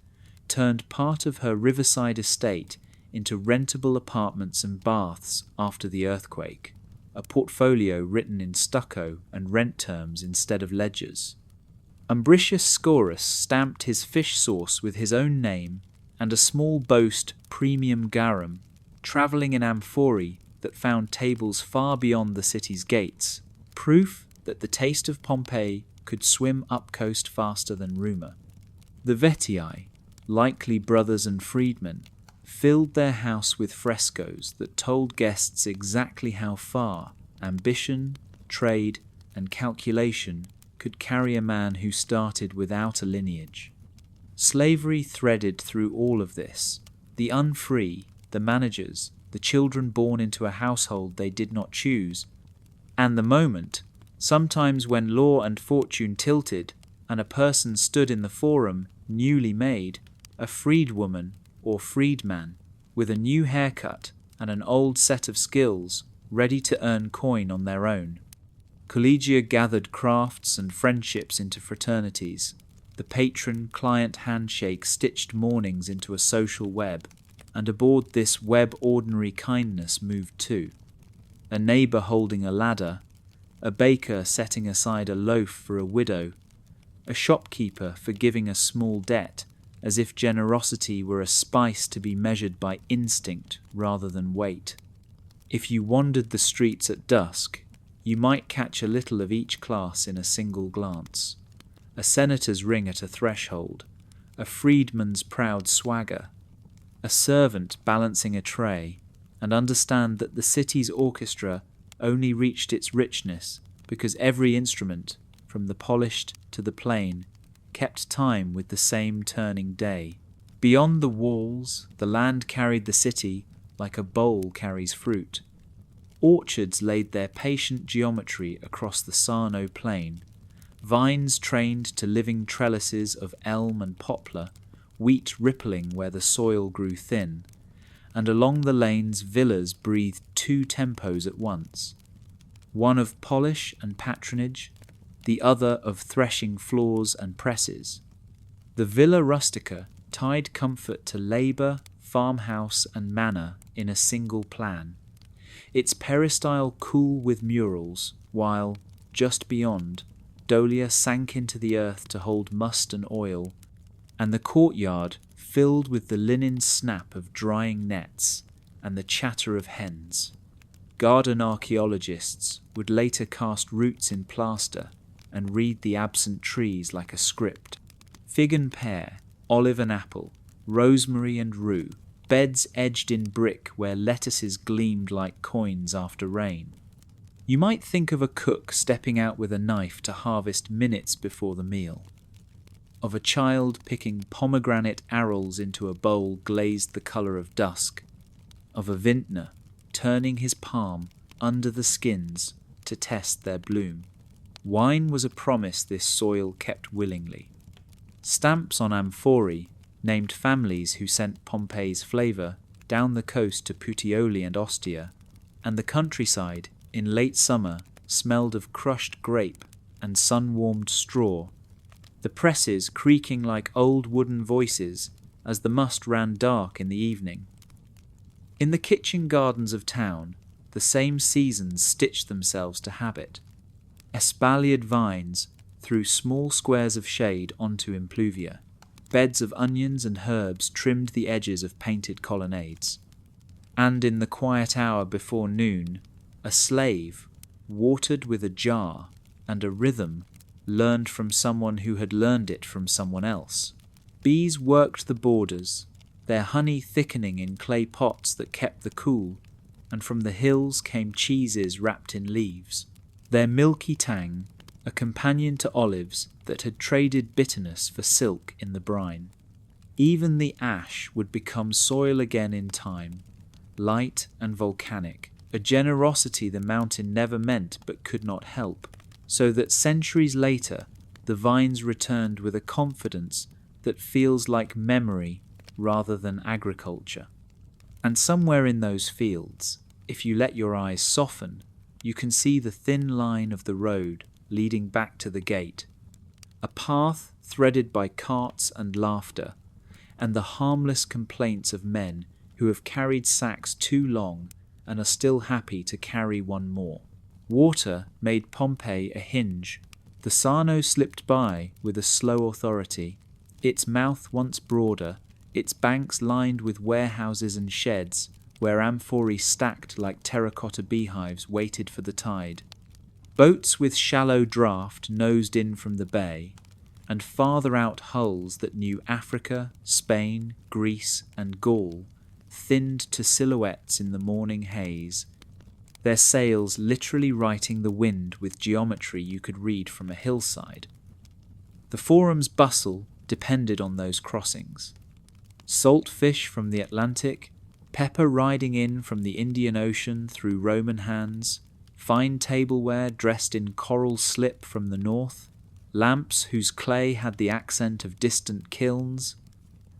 turned part of her riverside estate into rentable apartments and baths after the earthquake, a portfolio written in stucco and rent terms instead of ledgers. Umbricius Scaurus stamped his fish sauce with his own name and a small boast premium garum, travelling in amphorae that found tables far beyond the city's gates, proof that the taste of Pompeii could swim up coast faster than rumour. The Vettii, likely brothers and freedmen, filled their house with frescoes that told guests exactly how far ambition, trade, and calculation could carry a man who started without a lineage. Slavery threaded through all of this. The unfree, the managers, the children born into a household they did not choose, and the moment, sometimes when law and fortune tilted and a person stood in the Forum newly made, a freedwoman or freedman with a new haircut and an old set of skills ready to earn coin on their own. Collegia gathered crafts and friendships into fraternities. The patron-client handshake stitched mornings into a social web, and aboard this web ordinary kindness moved too. A neighbour holding a ladder, a baker setting aside a loaf for a widow, a shopkeeper forgiving a small debt, as if generosity were a spice to be measured by instinct rather than weight. If you wandered the streets at dusk, you might catch a little of each class in a single glance. A senator's ring at a threshold, a freedman's proud swagger, a servant balancing a tray, and understand that the city's orchestra only reached its richness because every instrument, from the polished to the plain, kept time with the same turning day. Beyond the walls, the land carried the city like a bowl carries fruit. Orchards laid their patient geometry across the Sarno plain, vines trained to living trellises of elm and poplar, wheat rippling where the soil grew thin, and along the lanes villas breathed two tempos at once, one of polish and patronage, the other of threshing floors and presses. The Villa Rustica tied comfort to labour, farmhouse and manor in a single plan, its peristyle cool with murals, while, just beyond, Dolia sank into the earth to hold must and oil, and the courtyard filled with the linen snap of drying nets and the chatter of hens. garden archaeologists would later cast roots in plaster and read the absent trees like a script. Fig and pear, olive and apple, rosemary and rue, beds edged in brick where lettuces gleamed like coins after rain. You might think of a cook stepping out with a knife to harvest minutes before the meal, of a child picking pomegranate arils into a bowl glazed the colour of dusk, of a vintner turning his palm under the skins to test their bloom. Wine was a promise this soil kept willingly. Stamps on amphorae named families who sent Pompeii's flavour down the coast to Puteoli and Ostia, and the countryside in late summer smelled of crushed grape and sun-warmed straw, the presses creaking like old wooden voices as the must ran dark in the evening. In the kitchen gardens of town, the same seasons stitched themselves to habit. Espaliered vines threw small squares of shade onto impluvia. Beds of onions and herbs trimmed the edges of painted colonnades. And in the quiet hour before noon, a slave, watered with a jar and a rhythm, learned from someone who had learned it from someone else. Bees worked the borders, their honey thickening in clay pots that kept the cool, and from the hills came cheeses wrapped in leaves, their milky tang a companion to olives that had traded bitterness for silk in the brine. Even the ash would become soil again in time, light and volcanic, a generosity the mountain never meant but could not help, so that centuries later the vines returned with a confidence that feels like memory rather than agriculture. And somewhere in those fields, if you let your eyes soften, you can see the thin line of the road leading back to the gate, a path threaded by carts and laughter, and the harmless complaints of men who have carried sacks too long and are still happy to carry one more. Water made Pompeii a hinge. The Sarno slipped by with a slow authority, its mouth once broader, its banks lined with warehouses and sheds where amphorae stacked like terracotta beehives waited for the tide. Boats with shallow draft nosed in from the bay, and farther out hulls that knew Africa, Spain, Greece, and Gaul thinned to silhouettes in the morning haze, their sails literally writing the wind with geometry you could read from a hillside. The forum's bustle depended on those crossings. Salt fish from the Atlantic, pepper riding in from the Indian Ocean through Roman hands, fine tableware dressed in coral slip from the north, lamps whose clay had the accent of distant kilns,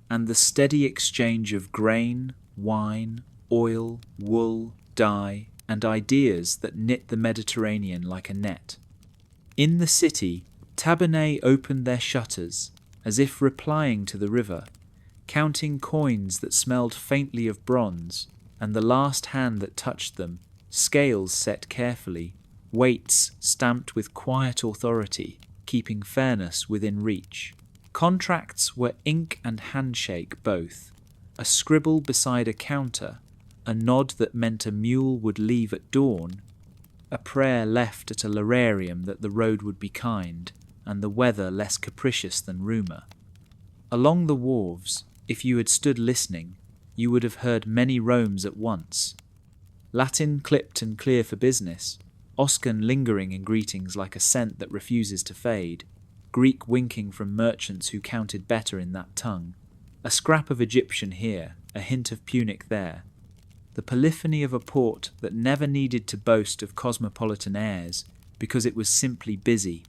and the steady exchange of grain, wine, oil, wool, dye, and ideas that knit the Mediterranean like a net. In the city, tabernae opened their shutters, as if replying to the river, counting coins that smelled faintly of bronze, and the last hand that touched them, scales set carefully, weights stamped with quiet authority, keeping fairness within reach. Contracts were ink and handshake both, a scribble beside a counter, a nod that meant a mule would leave at dawn, a prayer left at a lararium that the road would be kind, and the weather less capricious than rumour. Along the wharves, if you had stood listening, you would have heard many Romes at once. Latin clipped and clear for business, Oscan lingering in greetings like a scent that refuses to fade, Greek winking from merchants who counted better in that tongue, a scrap of Egyptian here, a hint of Punic there, the polyphony of a port that never needed to boast of cosmopolitan airs because it was simply busy.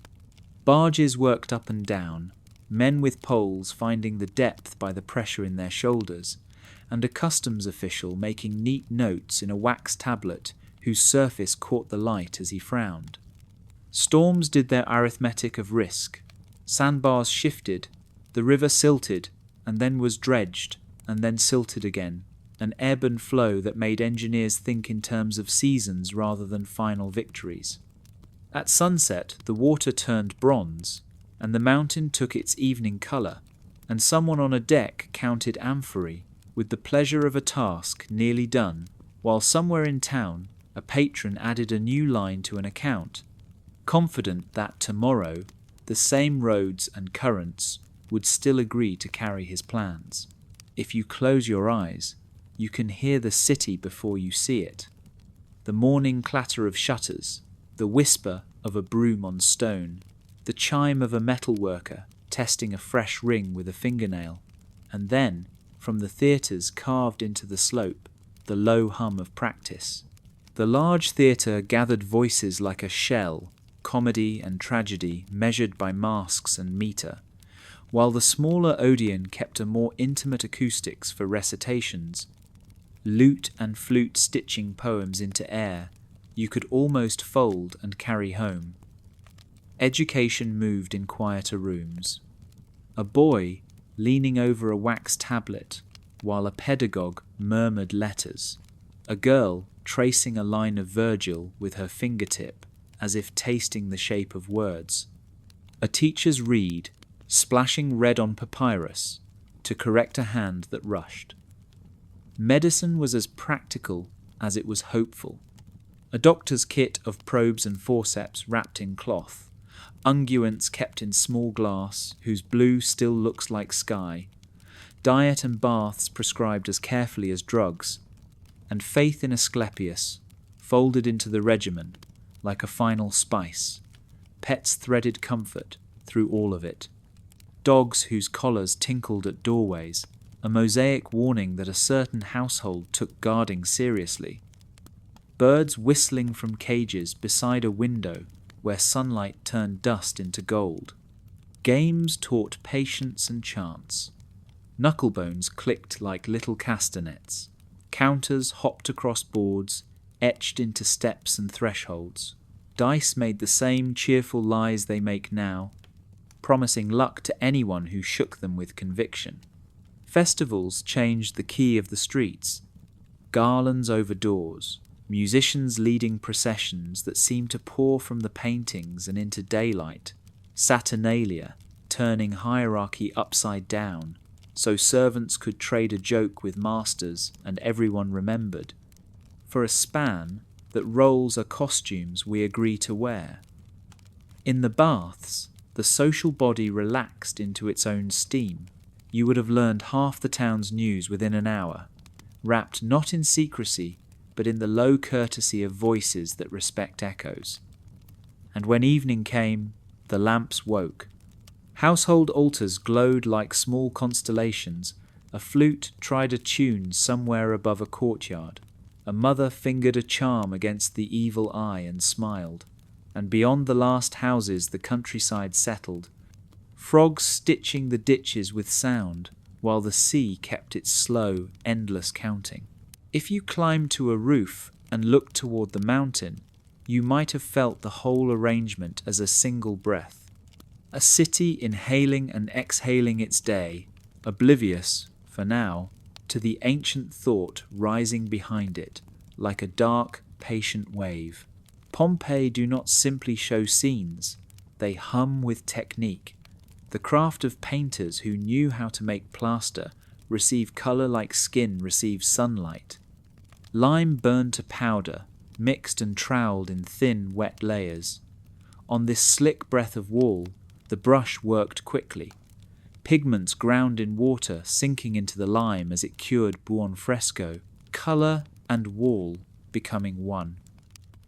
Barges worked up and down, men with poles finding the depth by the pressure in their shoulders, and a customs official making neat notes in a wax tablet whose surface caught the light as he frowned. Storms did their arithmetic of risk. Sandbars shifted, the river silted, and then was dredged, and then silted again, an ebb and flow that made engineers think in terms of seasons rather than final victories. At sunset, the water turned bronze, and the mountain took its evening colour, and someone on a deck counted amphorae, with the pleasure of a task nearly done, while somewhere in town a patron added a new line to an account, confident that tomorrow the same roads and currents would still agree to carry his plans. If you close your eyes, you can hear the city before you see it. The morning clatter of shutters, the whisper of a broom on stone, the chime of a metal worker testing a fresh ring with a fingernail, and then, from the theatres carved into the slope, the low hum of practice. The large theatre gathered voices like a shell, comedy and tragedy measured by masks and metre, while the smaller Odeon kept a more intimate acoustics for recitations, lute and flute stitching poems into air you could almost fold and carry home. Education moved in quieter rooms. A boy leaning over a wax tablet while a pedagogue murmured letters. A girl tracing a line of Virgil with her fingertip as if tasting the shape of words. A teacher's reed splashing red on papyrus to correct a hand that rushed. Medicine was as practical as it was hopeful. A doctor's kit of probes and forceps wrapped in cloth, unguents kept in small glass whose blue still looks like sky, diet and baths prescribed as carefully as drugs, and faith in Asclepius folded into the regimen like a final spice, pets threaded comfort through all of it. Dogs whose collars tinkled at doorways, a mosaic warning that a certain household took guarding seriously. Birds whistling from cages beside a window where sunlight turned dust into gold. Games taught patience and chance. Knucklebones clicked like little castanets. Counters hopped across boards, etched into steps and thresholds. Dice made the same cheerful lies they make now, promising luck to anyone who shook them with conviction. Festivals changed the key of the streets. Garlands over doors, musicians leading processions that seemed to pour from the paintings and into daylight, Saturnalia turning hierarchy upside down, so servants could trade a joke with masters and everyone remembered. For a span, that roles are costumes we agree to wear. In the baths, the social body relaxed into its own steam. You would have learned half the town's news within an hour, wrapped not in secrecy, but in the low courtesy of voices that respect echoes. And when evening came, the lamps woke. Household altars glowed like small constellations. A flute tried a tune somewhere above a courtyard. A mother fingered a charm against the evil eye and smiled. And beyond the last houses the countryside settled, frogs stitching the ditches with sound, while the sea kept its slow, endless counting. If you climbed to a roof and looked toward the mountain, you might have felt the whole arrangement as a single breath. A city inhaling and exhaling its day, oblivious, for now, to the ancient thought rising behind it, like a dark, patient wave. Pompeii do not simply show scenes, they hum with technique. The craft of painters who knew how to make plaster receive colour like skin receives sunlight. Lime burned to powder, mixed and troweled in thin, wet layers. On this slick breath of wall, the brush worked quickly. Pigments ground in water sinking into the lime as it cured buon fresco, colour and wall becoming one.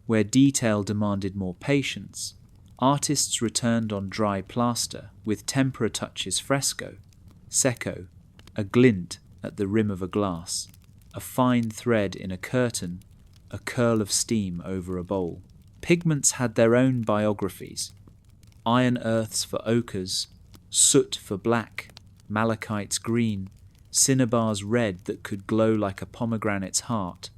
Where detail demanded more patience, artists returned on dry plaster with tempera touches fresco, secco, a glint at the rim of a glass, a fine thread in a curtain, a curl of steam over a bowl. Pigments had their own biographies. Iron earths for ochres, soot for black, malachites green, cinnabars red that could glow like a pomegranate's heart,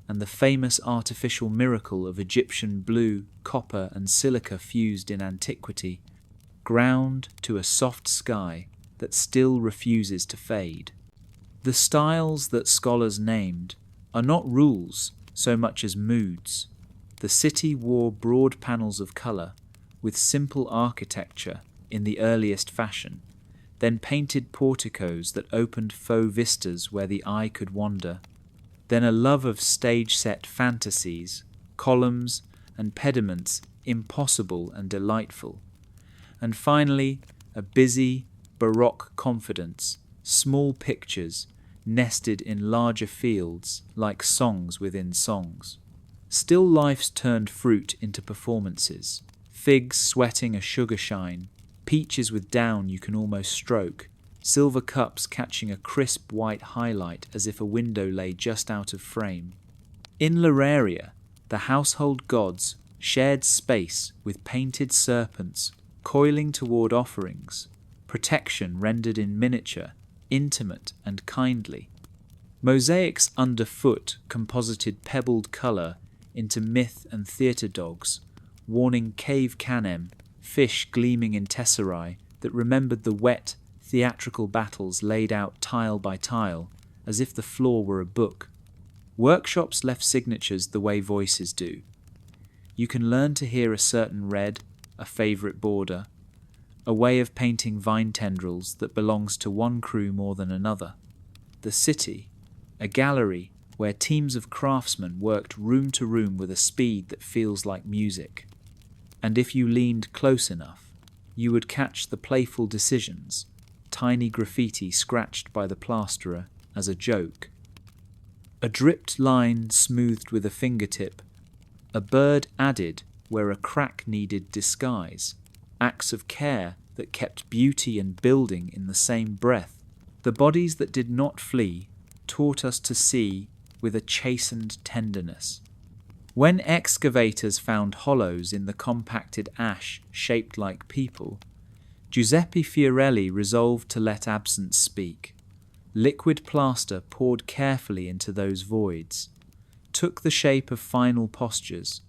and the famous artificial miracle of Egyptian blue, copper and silica fused in antiquity, ground to a soft sky that still refuses to fade. The styles that scholars named are not rules so much as moods. The city wore broad panels of colour, with simple architecture in the earliest fashion, then painted porticos that opened faux vistas where the eye could wander, then a love of stage-set fantasies columns and pediments impossible and delightful. And finally, a busy, Baroque confidence, small pictures nested in larger fields like songs within songs. Still life's turned fruit into performances, figs sweating a sugar shine, peaches with down you can almost stroke, silver cups catching a crisp white highlight as if a window lay just out of frame. In Leraria, the household gods shared space with painted serpents coiling toward offerings, protection rendered in miniature, intimate and kindly. Mosaics underfoot composited pebbled colour into myth and theatre dogs, warning cave canem, fish gleaming in tesserae that remembered the wet, theatrical battles laid out tile by tile, as if the floor were a book. Workshops left signatures the way voices do. You can learn to hear a certain red, a favourite border, a way of painting vine tendrils that belongs to one crew more than another. The city, a gallery where teams of craftsmen worked room to room with a speed that feels like music. And if you leaned close enough, you would catch the playful decisions, tiny graffiti scratched by the plasterer as a joke. A dripped line smoothed with a fingertip, a bird added where a crack needed disguise, acts of care that kept beauty and building in the same breath. The bodies that did not flee taught us to see with a chastened tenderness. When excavators found hollows in the compacted ash shaped like people, Giuseppe Fiorelli resolved to let absence speak. Liquid plaster poured carefully into those voids, took the shape of final postures.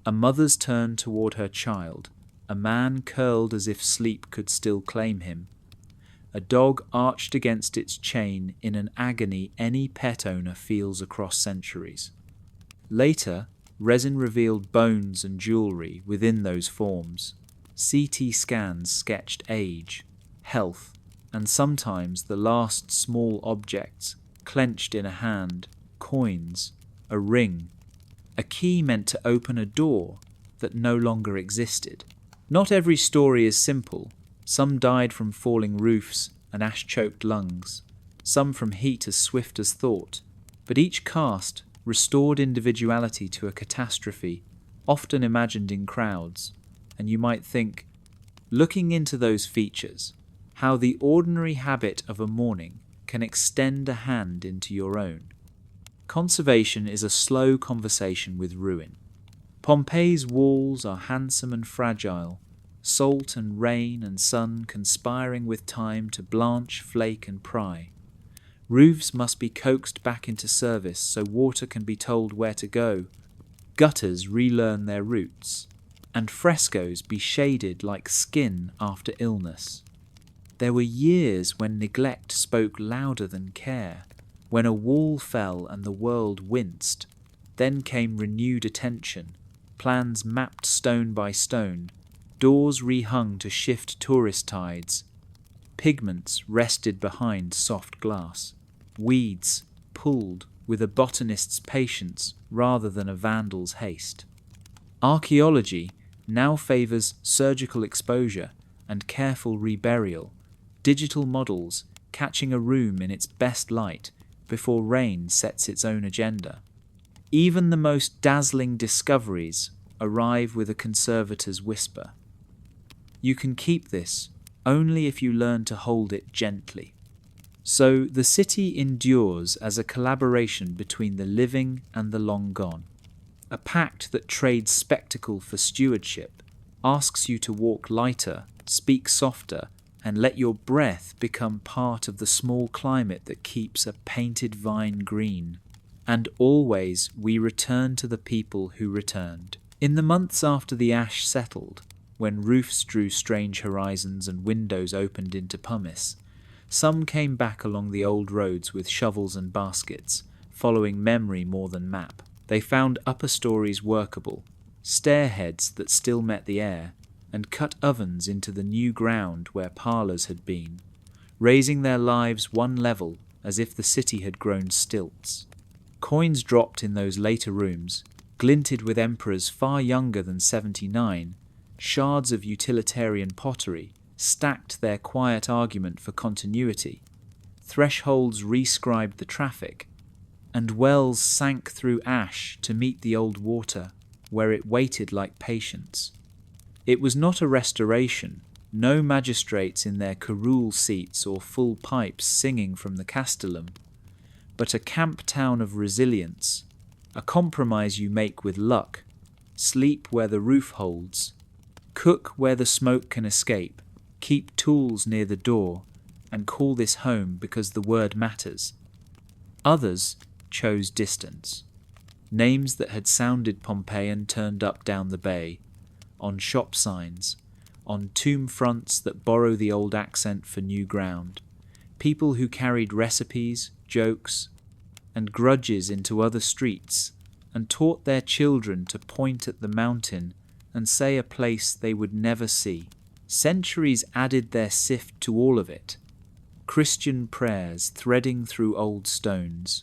A mother's turn toward her child, a man curled as if sleep could still claim him, a dog arched against its chain in an agony any pet owner feels across centuries. Later, resin revealed bones and jewellery within those forms. CT scans sketched age, health, and sometimes the last small objects clenched in a hand, coins, a ring, a key meant to open a door that no longer existed. Not every story is simple. Some died from falling roofs and ash-choked lungs, some from heat as swift as thought, but each cast restored individuality to a catastrophe, often imagined in crowds, and you might think, looking into those features, how the ordinary habit of a morning can extend a hand into your own. Conservation is a slow conversation with ruin. Pompeii's walls are handsome and fragile, salt and rain and sun conspiring with time to blanch, flake and pry. Roofs must be coaxed back into service so water can be told where to go, gutters relearn their roots, and frescoes be shaded like skin after illness. There were years when neglect spoke louder than care, when a wall fell and the world winced. Then came renewed attention, plans mapped stone by stone, doors rehung to shift tourist tides, pigments rested behind soft glass, weeds pulled with a botanist's patience rather than a vandal's haste. Archaeology now favours surgical exposure and careful reburial, digital models catching a room in its best light before rain sets its own agenda. Even the most dazzling discoveries arrive with a conservator's whisper. You can keep this only if you learn to hold it gently. So the city endures as a collaboration between the living and the long gone. A pact that trades spectacle for stewardship, asks you to walk lighter, speak softer, and let your breath become part of the small climate that keeps a painted vine green. And always we return to the people who returned. In the months after the ash settled, when roofs drew strange horizons and windows opened into pumice, some came back along the old roads with shovels and baskets, following memory more than map. They found upper stories workable, stairheads that still met the air, and cut ovens into the new ground where parlours had been, raising their lives one level as if the city had grown stilts. Coins dropped in those later rooms, glinted with emperors far younger than 79, shards of utilitarian pottery stacked their quiet argument for continuity, thresholds rescribed the traffic, and wells sank through ash to meet the old water where it waited like patience. It was not a restoration, no magistrates in their curule seats or full pipes singing from the castellum, but a camp town of resilience, a compromise you make with luck, sleep where the roof holds, cook where the smoke can escape, keep tools near the door, and call this home because the word matters. Others chose distance. Names that had sounded Pompeian turned up down the bay, on shop signs, on tomb fronts that borrow the old accent for new ground, people who carried recipes, jokes, and grudges into other streets, and taught their children to point at the mountain and say a place they would never see. Centuries added their sift to all of it. Christian prayers threading through old stones,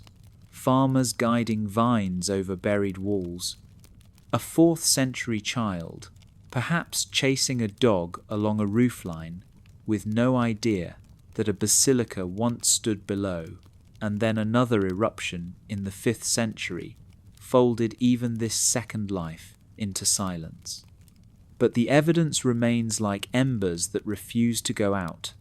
farmers guiding vines over buried walls, a 4th century child, perhaps chasing a dog along a roofline, with no idea that a basilica once stood below, and then another eruption in the 5th century folded even this second life into silence. But the evidence remains like embers that refuse to go out,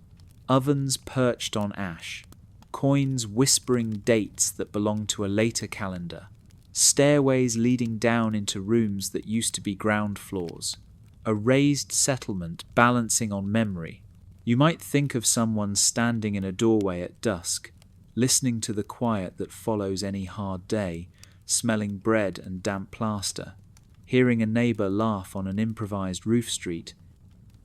ovens perched on ash, coins whispering dates that belong to a later calendar, stairways leading down into rooms that used to be ground floors, a raised settlement balancing on memory. You might think of someone standing in a doorway at dusk, listening to the quiet that follows any hard day, smelling bread and damp plaster, hearing a neighbour laugh on an improvised roof street,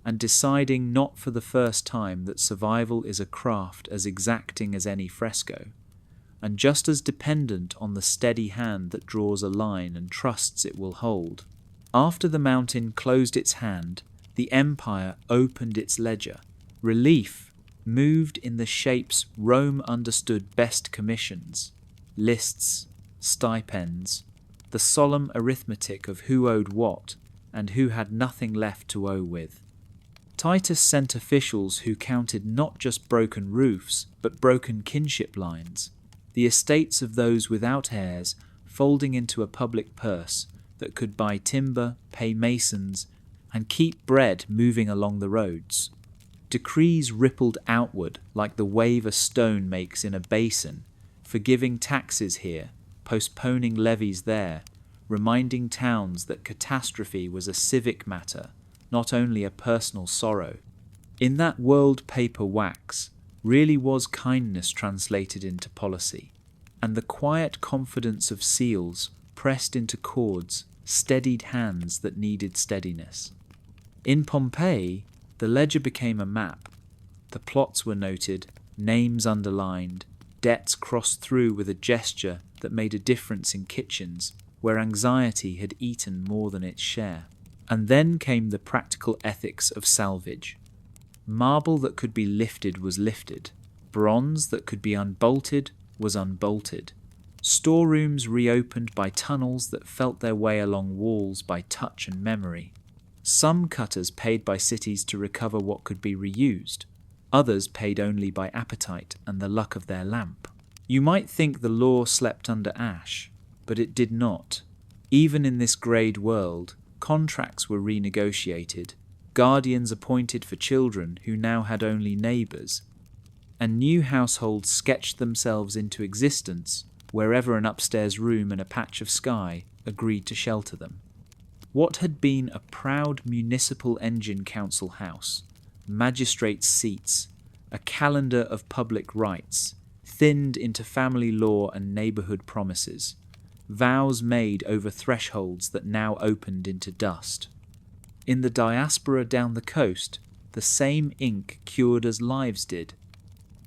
and deciding not for the first time that survival is a craft as exacting as any fresco, and just as dependent on the steady hand that draws a line and trusts it will hold. After the mountain closed its hand, the empire opened its ledger. Relief moved in the shapes Rome understood best: commissions, lists, stipends, the solemn arithmetic of who owed what and who had nothing left to owe with. Titus sent officials who counted not just broken roofs, but broken kinship lines, the estates of those without heirs folding into a public purse that could buy timber, pay masons, and keep bread moving along the roads. Decrees rippled outward like the wave a stone makes in a basin, forgiving taxes here, postponing levies there, reminding towns that catastrophe was a civic matter, not only a personal sorrow. In that world paper wax really was kindness translated into policy, and the quiet confidence of seals pressed into cords steadied hands that needed steadiness. In Pompeii, the ledger became a map. The plots were noted, names underlined, debts crossed through with a gesture that made a difference in kitchens where anxiety had eaten more than its share. And then came the practical ethics of salvage. Marble that could be lifted was lifted. Bronze that could be unbolted was unbolted. Storerooms reopened by tunnels that felt their way along walls by touch and memory. Some cutters paid by cities to recover what could be reused. Others paid only by appetite and the luck of their lamp. You might think the law slept under ash, but it did not. Even in this greyed world, contracts were renegotiated, guardians appointed for children who now had only neighbours, and new households sketched themselves into existence wherever an upstairs room and a patch of sky agreed to shelter them. What had been a proud municipal engine council house, magistrates' seats, a calendar of public rights, thinned into family law and neighbourhood promises, vows made over thresholds that now opened into dust. In the diaspora down the coast, the same ink cured as lives did.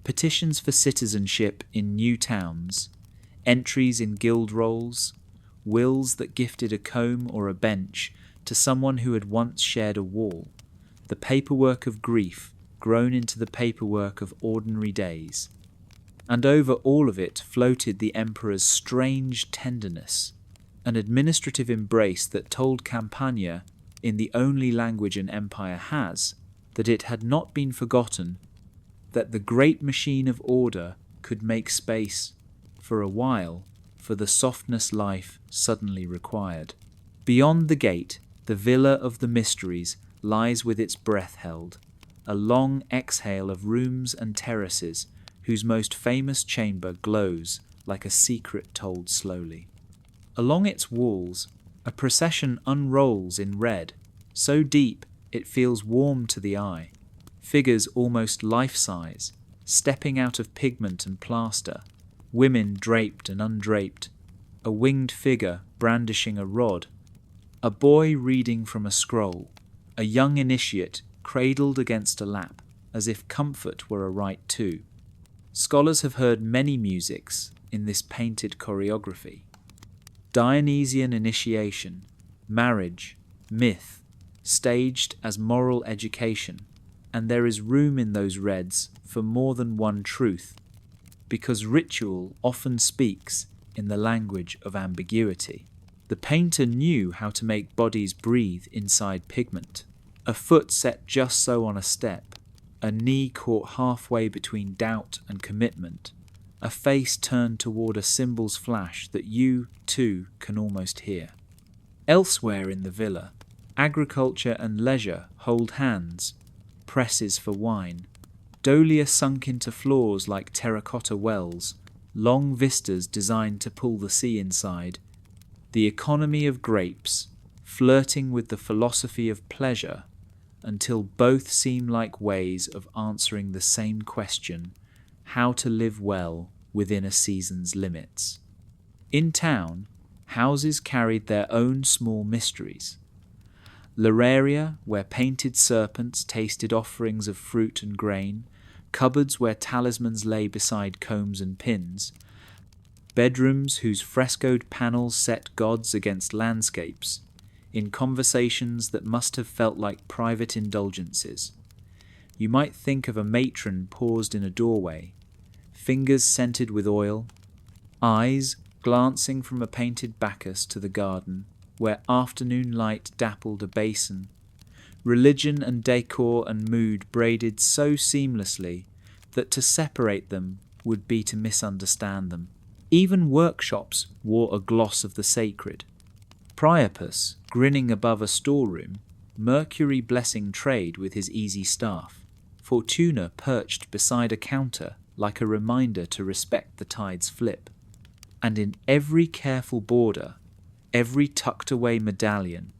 Petitions for citizenship in new towns, entries in guild rolls, wills that gifted a comb or a bench to someone who had once shared a wall, the paperwork of grief grown into the paperwork of ordinary days. And over all of it floated the emperor's strange tenderness, an administrative embrace that told Campania, in the only language an empire has, that it had not been forgotten, that the great machine of order could make space, for a while, for the softness life suddenly required. Beyond the gate, the Villa of the Mysteries lies with its breath held, a long exhale of rooms and terraces whose most famous chamber glows like a secret told slowly. Along its walls, a procession unrolls in red, so deep it feels warm to the eye, figures almost life-size, stepping out of pigment and plaster, women draped and undraped, a winged figure brandishing a rod, a boy reading from a scroll, a young initiate cradled against a lap, as if comfort were a right too. Scholars have heard many musics in this painted choreography. Dionysian initiation, marriage, myth, staged as moral education, and there is room in those reds for more than one truth, because ritual often speaks in the language of ambiguity. The painter knew how to make bodies breathe inside pigment, a foot set just so on a step, a knee caught halfway between doubt and commitment, a face turned toward a symbol's flash that you, too, can almost hear. Elsewhere in the villa, agriculture and leisure hold hands, presses for wine, dolia sunk into floors like terracotta wells, long vistas designed to pull the sea inside, the economy of grapes, flirting with the philosophy of pleasure, until both seem like ways of answering the same question, how to live well within a season's limits. In town, houses carried their own small mysteries. Leraria, where painted serpents tasted offerings of fruit and grain, cupboards where talismans lay beside combs and pins, bedrooms whose frescoed panels set gods against landscapes, in conversations that must have felt like private indulgences. You might think of a matron paused in a doorway, fingers scented with oil, eyes glancing from a painted Bacchus to the garden, where afternoon light dappled a basin, religion and decor and mood braided so seamlessly that to separate them would be to misunderstand them. Even workshops wore a gloss of the sacred. Priapus, grinning above a storeroom, Mercury blessing trade with his easy staff, Fortuna perched beside a counter like a reminder to respect the tide's flip. And in every careful border, every tucked-away medallion,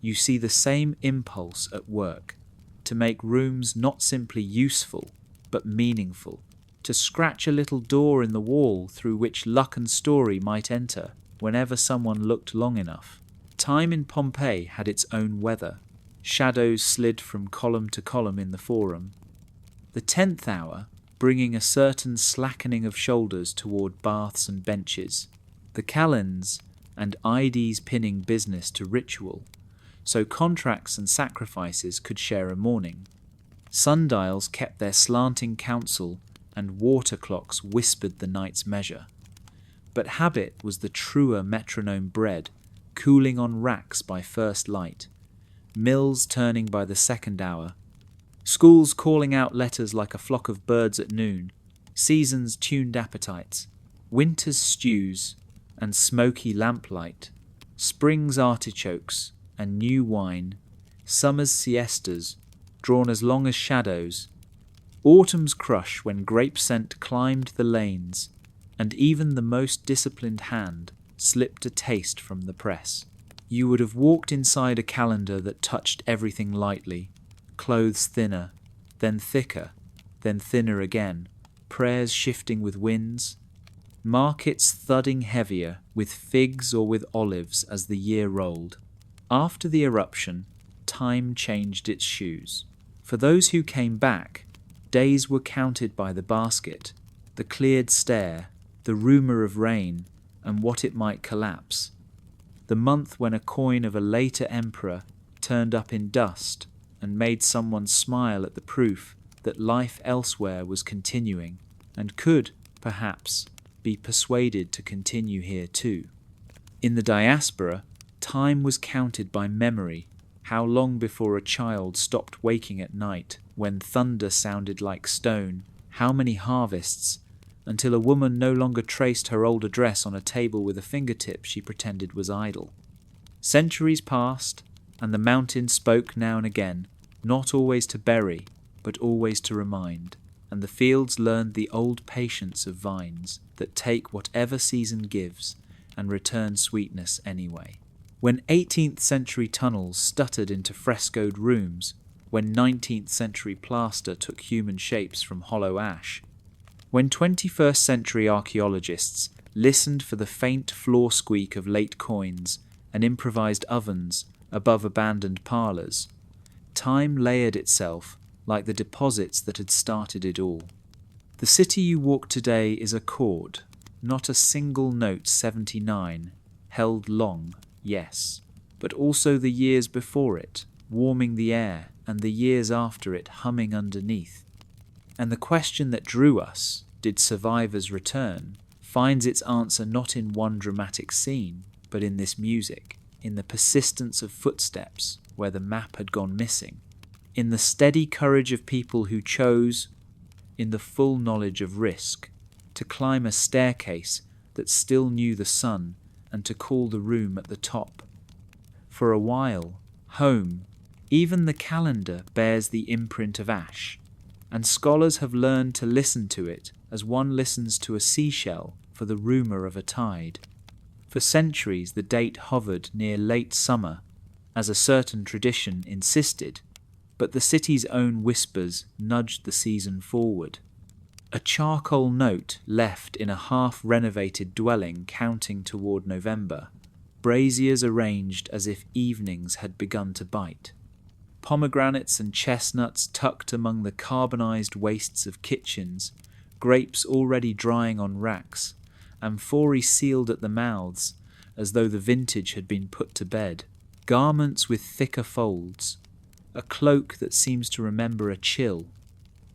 you see the same impulse at work, to make rooms not simply useful, but meaningful, to scratch a little door in the wall through which luck and story might enter whenever someone looked long enough. Time in Pompeii had its own weather. Shadows slid from column to column in the forum. The 10th hour, bringing a certain slackening of shoulders toward baths and benches. The calends and IDs pinning business to ritual, so contracts and sacrifices could share a morning. Sundials kept their slanting counsel, and water clocks whispered the night's measure. But habit was the truer metronome bred, cooling on racks by first light, mills turning by the second hour, schools calling out letters like a flock of birds at noon, seasons tuned appetites, winter's stews and smoky lamplight, spring's artichokes and new wine, summer's siestas, drawn as long as shadows, autumn's crush when grape scent climbed the lanes, and even the most disciplined hand slipped a taste from the press. You would have walked inside a calendar that touched everything lightly, clothes thinner, then thicker, then thinner again, prayers shifting with winds, markets thudding heavier with figs or with olives as the year rolled. After the eruption, time changed its shoes. For those who came back, days were counted by the basket, the cleared stare, the rumour of rain, and what it might collapse. The month when a coin of a later emperor turned up in dust and made someone smile at the proof that life elsewhere was continuing and could, perhaps, be persuaded to continue here too. In the diaspora, time was counted by memory, how long before a child stopped waking at night, when thunder sounded like stone, how many harvests, until a woman no longer traced her old address on a table with a fingertip she pretended was idle. Centuries passed, and the mountain spoke now and again, not always to bury, but always to remind, and the fields learned the old patience of vines that take whatever season gives and return sweetness anyway. When 18th century tunnels stuttered into frescoed rooms, when 19th century plaster took human shapes from hollow ash, when 21st century archaeologists listened for the faint floor squeak of late coins and improvised ovens above abandoned parlours, time layered itself like the deposits that had started it all. The city you walk today is a chord, not a single note 79, held long, yes, but also the years before it, warming the air, and the years after it humming underneath. And the question that drew us, did survivors return, finds its answer not in one dramatic scene, but in this music, in the persistence of footsteps where the map had gone missing, in the steady courage of people who chose, in the full knowledge of risk, to climb a staircase that still knew the sun and to call the room at the top. For a while, home, even the calendar, bears the imprint of ash, and scholars have learned to listen to it as one listens to a seashell for the rumour of a tide. For centuries the date hovered near late summer, as a certain tradition insisted, but the city's own whispers nudged the season forward. A charcoal note left in a half-renovated dwelling counting toward November, braziers arranged as if evenings had begun to bite. Pomegranates and chestnuts tucked among the carbonized wastes of kitchens, grapes already drying on racks, amphorae sealed at the mouths as though the vintage had been put to bed, garments with thicker folds, a cloak that seems to remember a chill.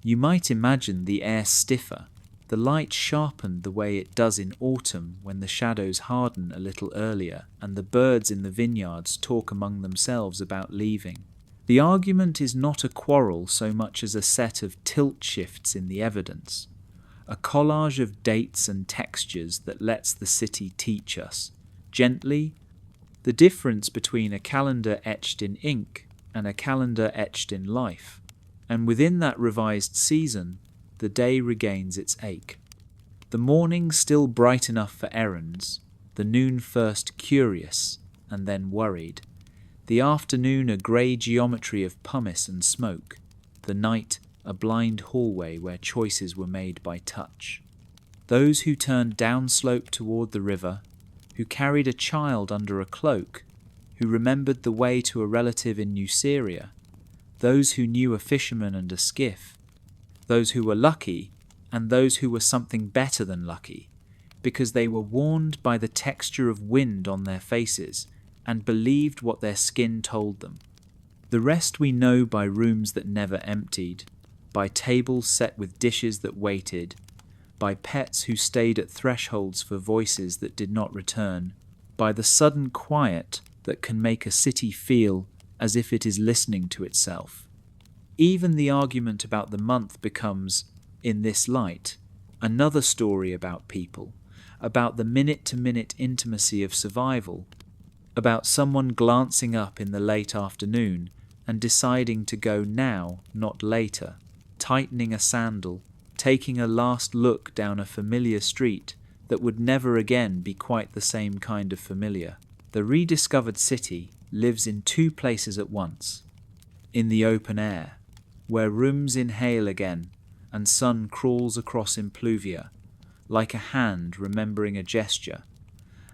You might imagine the air stiffer, the light sharpened the way it does in autumn when the shadows harden a little earlier and the birds in the vineyards talk among themselves about leaving. The argument is not a quarrel so much as a set of tilt shifts in the evidence, a collage of dates and textures that lets the city teach us, gently, the difference between a calendar etched in ink and a calendar etched in life, and within that revised season, the day regains its ache. The morning still bright enough for errands, the noon first curious and then worried, the afternoon a grey geometry of pumice and smoke, the night a blind hallway where choices were made by touch. Those who turned downslope toward the river, who carried a child under a cloak, who remembered the way to a relative in New Syria, those who knew a fisherman and a skiff, those who were lucky and those who were something better than lucky, because they were warned by the texture of wind on their faces and believed what their skin told them. The rest we know by rooms that never emptied, by tables set with dishes that waited, by pets who stayed at thresholds for voices that did not return, by the sudden quiet that can make a city feel as if it is listening to itself. Even the argument about the month becomes, in this light, another story about people, about the minute-to-minute intimacy of survival, about someone glancing up in the late afternoon and deciding to go now, not later, tightening a sandal, taking a last look down a familiar street that would never again be quite the same kind of familiar. The rediscovered city lives in two places at once. In the open air, where rooms inhale again and sun crawls across impluvia, like a hand remembering a gesture,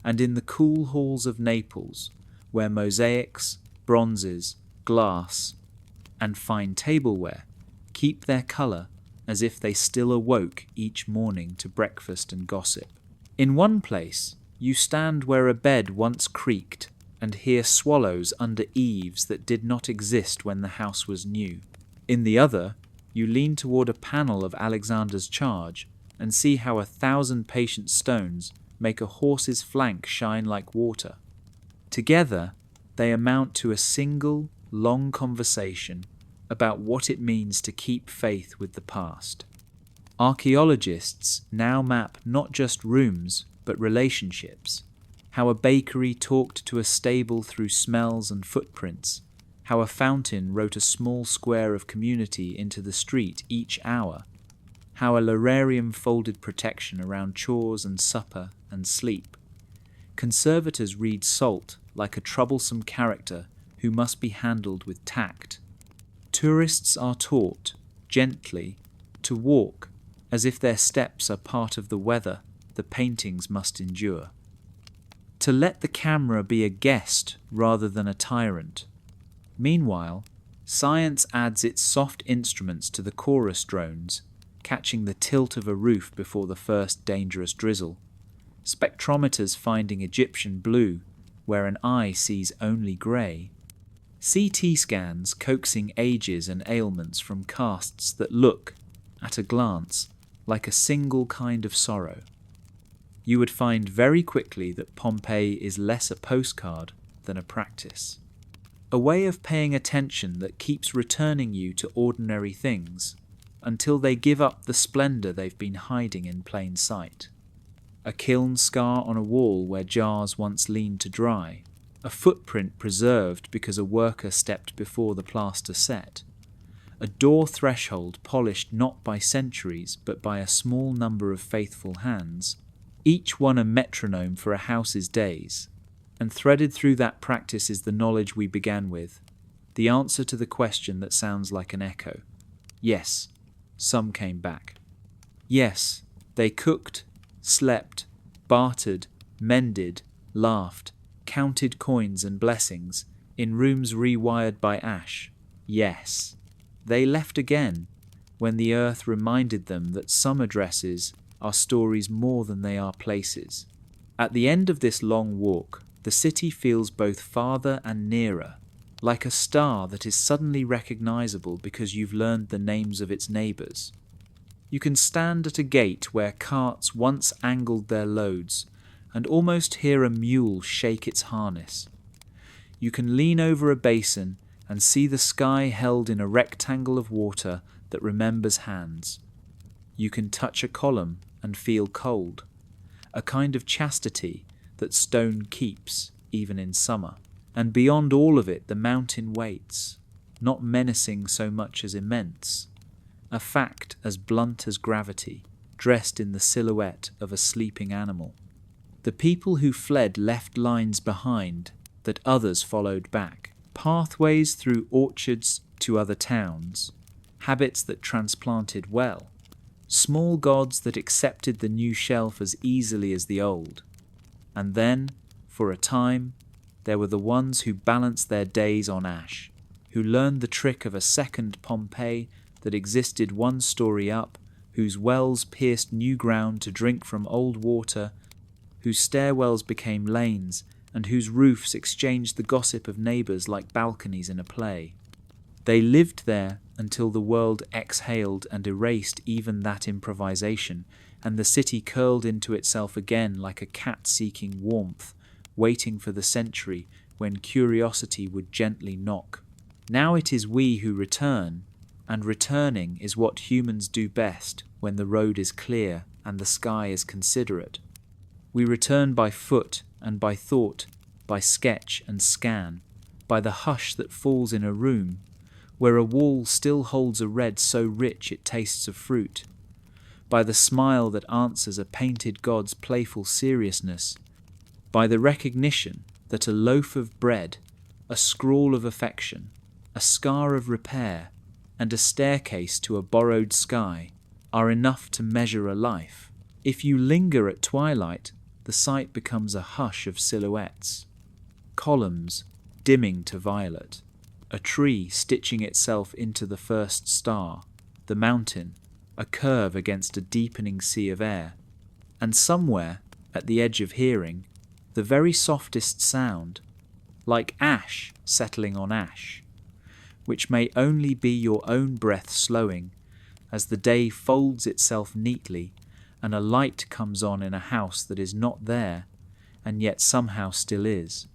and in the cool halls of Naples, where mosaics, bronzes, glass, and fine tableware keep their colour as if they still awoke each morning to breakfast and gossip. In one place, you stand where a bed once creaked and hear swallows under eaves that did not exist when the house was new. In the other, you lean toward a panel of Alexander's charge and see how 1,000 patient stones make a horse's flank shine like water. Together, they amount to a single, long conversation about what it means to keep faith with the past. Archaeologists now map not just rooms, but relationships. How a bakery talked to a stable through smells and footprints. How a fountain wrote a small square of community into the street each hour. How a lararium folded protection around chores and supper and sleep. Conservators read salt like a troublesome character who must be handled with tact. Tourists are taught, gently, to walk as if their steps are part of the weather the paintings must endure. To let the camera be a guest rather than a tyrant. Meanwhile, science adds its soft instruments to the chorus drones, catching the tilt of a roof before the first dangerous drizzle. Spectrometers finding Egyptian blue where an eye sees only grey. CT scans coaxing ages and ailments from casts that look, at a glance, like a single kind of sorrow. You would find very quickly that Pompeii is less a postcard than a practice. A way of paying attention that keeps returning you to ordinary things until they give up the splendour they've been hiding in plain sight. A kiln scar on a wall where jars once leaned to dry, a footprint preserved because a worker stepped before the plaster set, a door threshold polished not by centuries but by a small number of faithful hands, each one a metronome for a house's days. And threaded through that practice is the knowledge we began with, the answer to the question that sounds like an echo. Yes, some came back. Yes, they cooked, slept, bartered, mended, laughed, counted coins and blessings, in rooms rewired by ash. Yes, they left again, when the earth reminded them that some addresses are stories more than they are places. At the end of this long walk, the city feels both farther and nearer, like a star that is suddenly recognizable because you've learned the names of its neighbors. You can stand at a gate where carts once angled their loads and almost hear a mule shake its harness. You can lean over a basin and see the sky held in a rectangle of water that remembers hands. You can touch a column and feel cold, a kind of chastity that stone keeps, even in summer. And beyond all of it, the mountain waits, not menacing so much as immense, a fact as blunt as gravity, dressed in the silhouette of a sleeping animal. The people who fled left lines behind that others followed back, pathways through orchards to other towns, habits that transplanted well, small gods that accepted the new shelf as easily as the old. And then, for a time, there were the ones who balanced their days on ash, who learned the trick of a second Pompeii that existed one story up, whose wells pierced new ground to drink from old water, whose stairwells became lanes, and whose roofs exchanged the gossip of neighbours like balconies in a play. They lived there until the world exhaled and erased even that improvisation, and the city curled into itself again like a cat seeking warmth, waiting for the century when curiosity would gently knock. Now it is we who return, and returning is what humans do best when the road is clear and the sky is considerate. We return by foot and by thought, by sketch and scan, by the hush that falls in a room, where a wall still holds a red so rich it tastes of fruit, by the smile that answers a painted god's playful seriousness, by the recognition that a loaf of bread, a scrawl of affection, a scar of repair, and a staircase to a borrowed sky are enough to measure a life. If you linger at twilight, the sight becomes a hush of silhouettes. Columns dimming to violet, a tree stitching itself into the first star, the mountain, a curve against a deepening sea of air, and somewhere, at the edge of hearing, the very softest sound, like ash settling on ash, which may only be your own breath slowing as the day folds itself neatly and a light comes on in a house that is not there, and yet somehow still is.